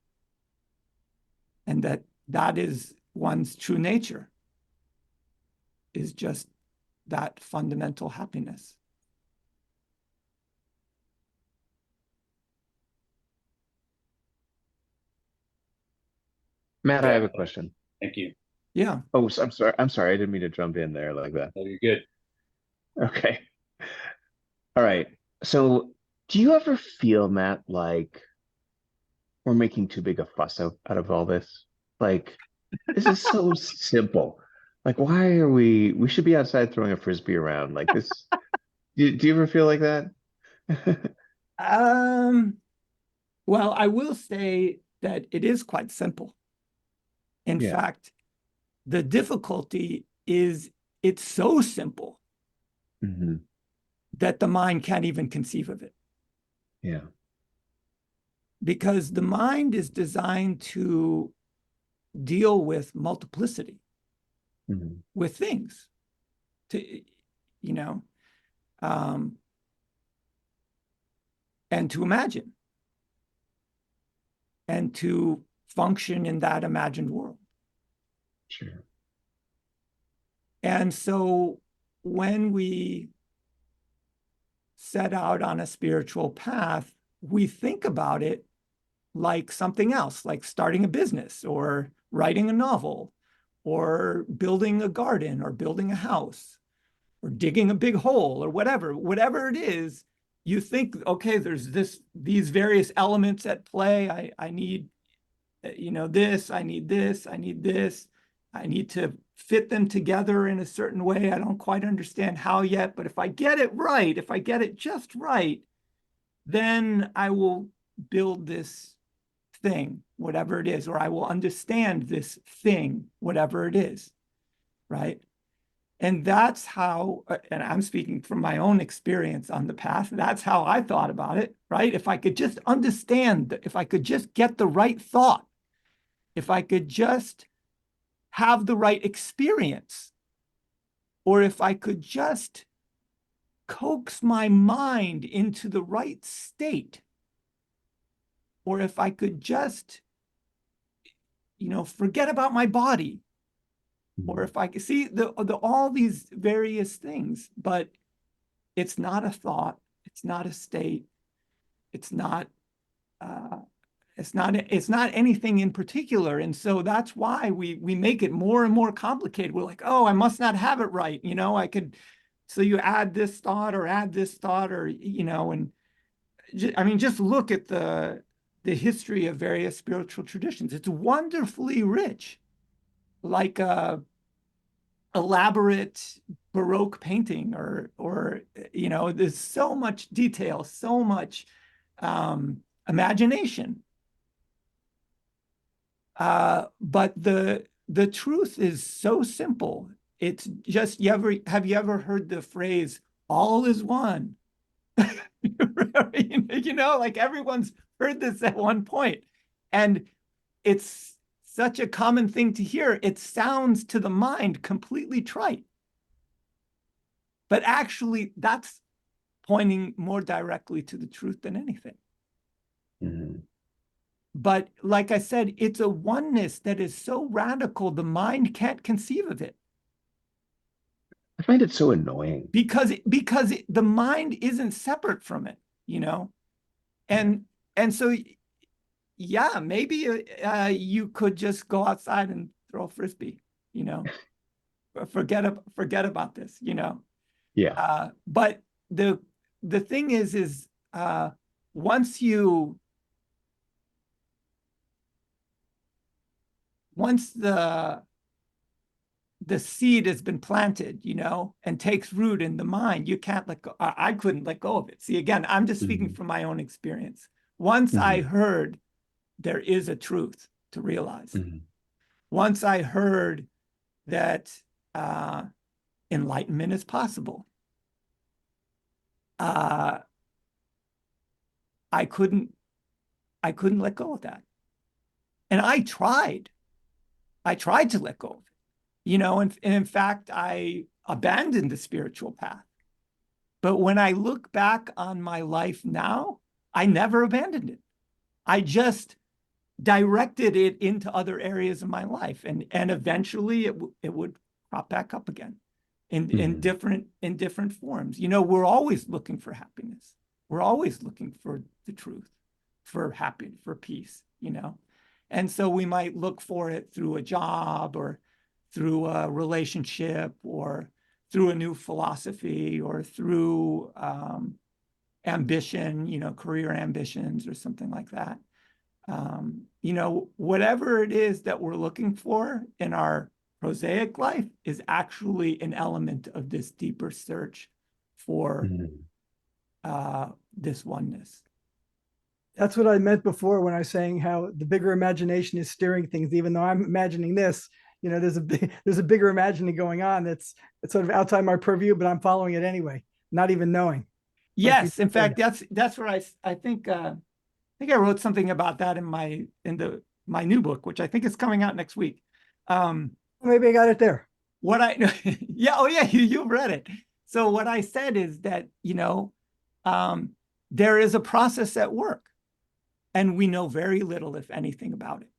and that is one's true nature, is just that fundamental happiness. Matt, I have a question. Thank you. Yeah. Oh, I'm sorry. I'm sorry. I didn't mean to jump in there like that. Oh, you're good. Okay. All right. So, do you ever feel, Matt, like we're making too big a fuss out of all this? Like, this is so simple. Like, why are we should be outside throwing a frisbee around like this? Do you ever feel like that? Well, I will say that it is quite simple. In Yeah. fact, the difficulty is it's so simple Hmm. that the mind can't even conceive of it. Yeah. Because the mind is designed to deal with multiplicity, Hmm. with things, and to imagine and to function in that imagined world. Sure. And so when we set out on a spiritual path, we think about it like something else, like starting a business or writing a novel or building a garden or building a house or digging a big hole or whatever it is. You think, okay, there's these various elements at play. I need, this, I need this, I need this. I need to fit them together in a certain way. I don't quite understand how yet, but if I get it right, if I get it just right, then I will build this thing, whatever it is, or I will understand this thing, whatever it is, right? And that's how, and I'm speaking from my own experience on the path, that's how I thought about it, right? If I could just understand, if I could just get the right thought, if I could just have the right experience, or if I could just coax my mind into the right state, or if I could just, forget about my body, or if I could see all these various things, but it's not a thought, it's not a state, it's not anything in particular. And so that's why we make it more and more complicated. We're like, oh, I must not have it right. So you add this thought or add this thought or, and just look at the history of various spiritual traditions. It's wonderfully rich, like a elaborate Baroque painting or there's so much detail, so much imagination. But the truth is so simple. It's just, have you ever heard the phrase, all is one? Like everyone's heard this at one point. And it's such a common thing to hear. It sounds to the mind completely trite. But actually, that's pointing more directly to the truth than anything. Hmm. But like I said, it's a oneness that is so radical, the mind can't conceive of it. find it so annoying. because the mind isn't separate from it, you know, and so yeah, maybe you could just go outside and throw a frisbee, you know, forget about this, you know. Yeah. But the thing is once the seed has been planted, you know, and takes root in the mind, you can't let go. I couldn't let go of it. See, again, I'm just speaking from my own experience. Once I heard there is a truth to realize, once I heard that enlightenment is possible, I couldn't let go of that. And I tried to let go of it, you know, and in fact, I abandoned the spiritual path. But when I look back on my life now, I never abandoned it. I just directed it into other areas of my life, and eventually it would crop back up again in different forms. You know, we're always looking for happiness. We're always looking for the truth, for happiness, for peace, you know. And so we might look for it through a job, or through a relationship, or through a new philosophy, or through ambition, you know, career ambitions or something like that. You know, whatever it is that we're looking for in our prosaic life is actually an element of this deeper search for this oneness. That's what I meant before when I was saying how the bigger imagination is steering things. Even though I'm imagining this, you know, there's a bigger imagining going on that's sort of outside my purview, but I'm following it anyway, not even knowing. Yes, in fact, that's where I think I wrote something about that in my new book, which I think is coming out next week. Maybe I got it there. What I yeah, oh yeah, you've read it. So what I said is that, you know, there is a process at work, and we know very little, if anything, about it.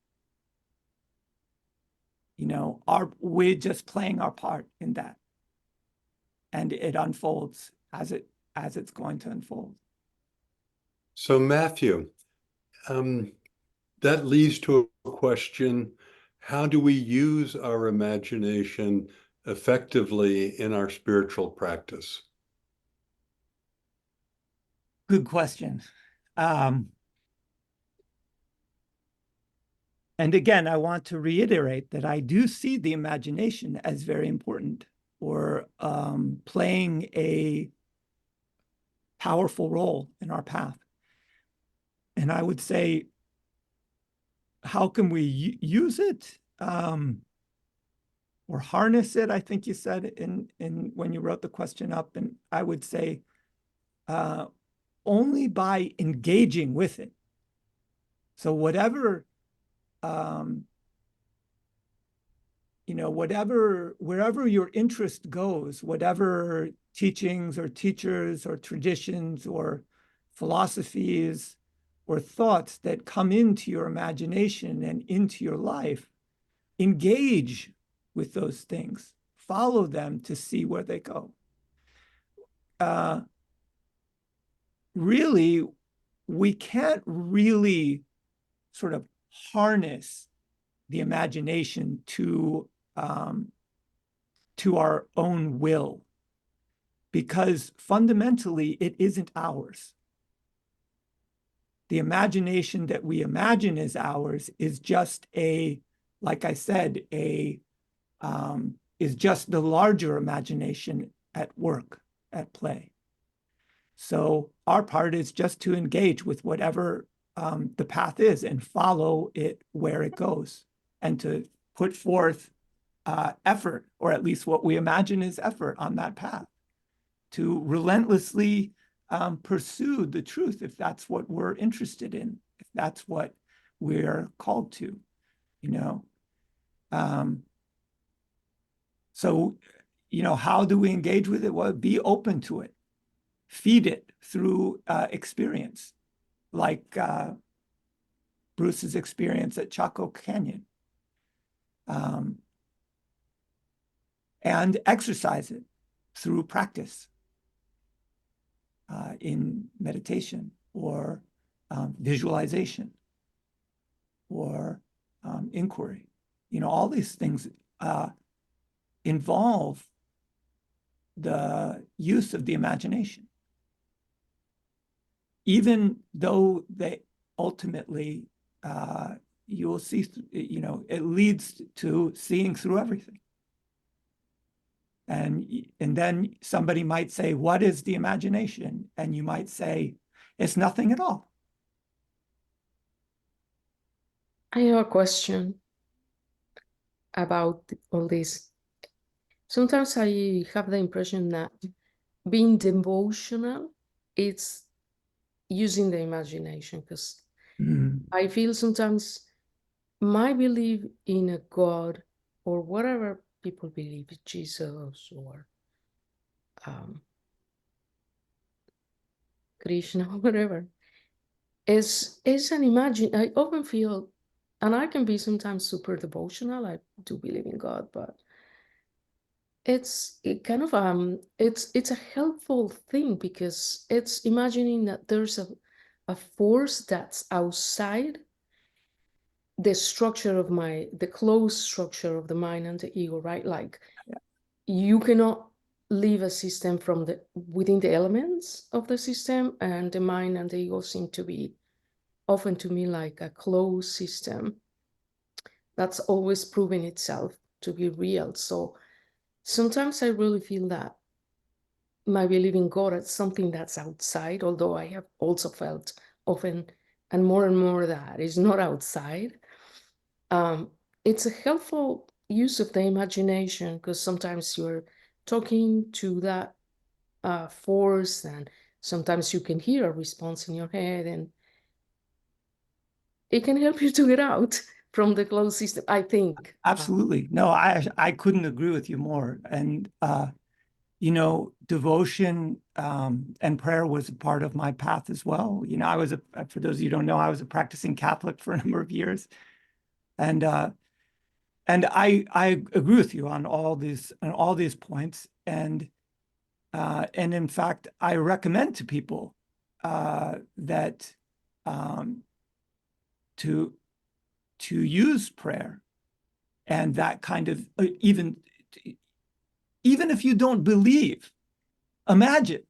You know, we're just playing our part in that, and it unfolds as it's going to unfold. So Matthew, that leads to a question: how do we use our imagination effectively in our spiritual practice? Good question. And again, I want to reiterate that I do see the imagination as very important, or playing a powerful role in our path. And I would say, how can we use it or harness it? I think you said in when you wrote the question up, and I would say only by engaging with it. So whatever you know, wherever your interest goes, whatever teachings or teachers or traditions or philosophies or thoughts that come into your imagination and into your life, engage with those things, follow them to see where they go. Really, we can't really sort of harness the imagination to our own will, because fundamentally it isn't ours. The imagination that we imagine is ours is just like I said, is just the larger imagination at work, at play. So our part is just to engage with whatever the path is and follow it where it goes, and to put forth effort, or at least what we imagine is effort on that path, to relentlessly pursue the truth, if that's what we're interested in, if that's what we're called to, you know. So, you know, how do we engage with it? Well, be open to it, feed it through experience, like Bruce's experience at Chaco Canyon. And exercise it. through practice in meditation or visualization or inquiry. You know, all these things involve the use of the imagination, even though they ultimately you will see, you know, it leads to seeing through everything. And then somebody might say, what is the imagination? And you might say, it's nothing at all. I have a question about all this. Sometimes I have the impression that being devotional, it's using the imagination, because I feel sometimes my belief in a God or whatever people believe, Jesus or Krishna, whatever, is an imagine. I often feel, and I can be sometimes super devotional. I do believe in God, but it's it's a helpful thing, because it's imagining that there's a force that's outside the structure of the closed structure of the mind and the ego, right? Like you cannot leave a system from within the elements of the system, and the mind and the ego seem to be often to me like a closed system that's always proving itself to be real. So sometimes I really feel that my belief in God is something that's outside, although I have also felt often and more that it's not outside. It's a helpful use of the imagination, because sometimes you're talking to that force, and sometimes you can hear a response in your head, and it can help you to get out from the closed system, I think. Absolutely. No, I couldn't agree with you more. And you know, devotion and prayer was a part of my path as well. You know, I was for those of you who don't know, I was a practicing Catholic for a number of years. And I agree with you on all these points. And in fact, I recommend to people that to use prayer and that kind of even if you don't believe, imagine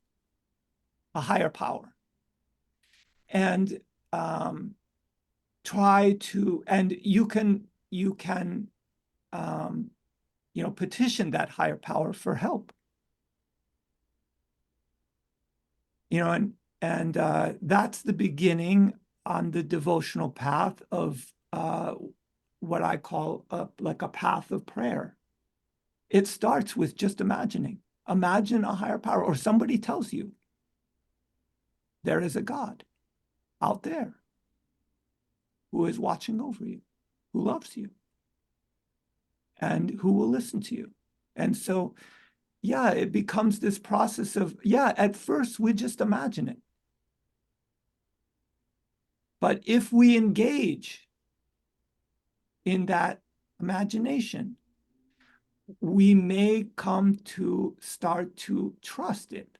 a higher power and try to, and you can you know, petition that higher power for help. You know, and that's the beginning on the devotional path of what I call like a path of prayer. It starts with just imagining. Imagine a higher power, or somebody tells you there is a God out there who is watching over you, who loves you, and who will listen to you. And so, yeah, it becomes this process of, yeah, at first we just imagine it. But if we engage in that imagination, we may come to start to trust it.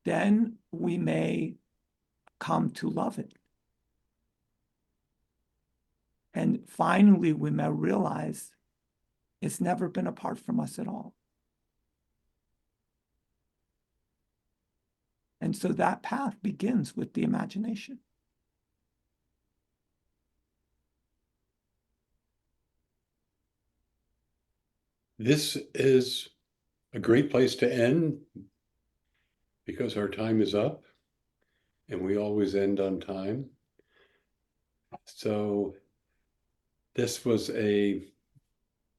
Then we may come to love it. And finally, we may realize it's never been apart from us at all. And so that path begins with the imagination. This is a great place to end because our time is up and we always end on time. So this was a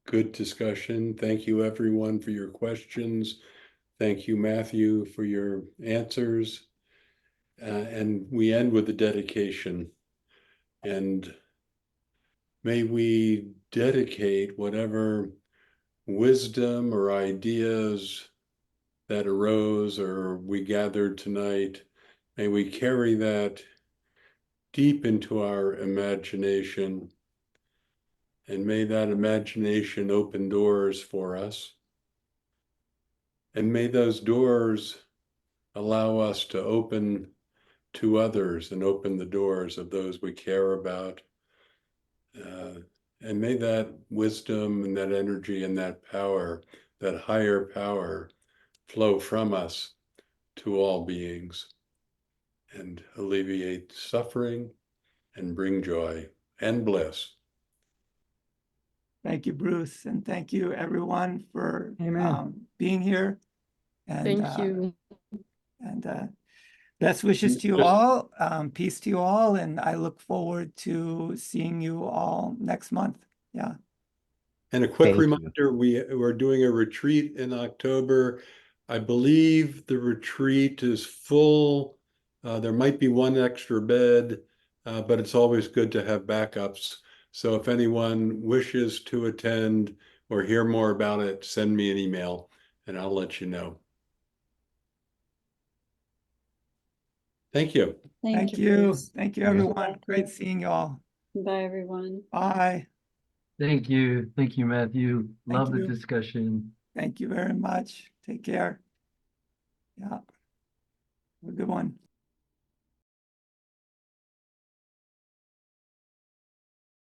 good discussion. Thank you, everyone, for your questions. Thank you, Matthew, for your answers. And we end with a dedication. And may we dedicate whatever wisdom or ideas that arose or we gathered tonight, may we carry that deep into our imagination And may that imagination open doors for us. And may those doors allow us to open to others and open the doors of those we care about. And may that wisdom and that energy and that power, that higher power, flow from us to all beings and alleviate suffering and bring joy and bliss. Thank you, Bruce, and thank you everyone for Amen. being here. And Thank you. and best wishes to you all. Peace to you all, and I look forward to seeing you all next month. Yeah. And a quick Thank you. reminder, we're doing a retreat in October. I believe the retreat is full. There might be one extra bed, but it's always good to have backups. So if anyone wishes to attend or hear more about it, send me an email and I'll let you know. Thank you. Thank you, you. Bruce. Thank you, Yeah. everyone. Great seeing you all. Bye, everyone. Bye. Thank you. Thank you, Matthew. Love the you. discussion. Thank you very much. Take care. Yeah. Have a good one.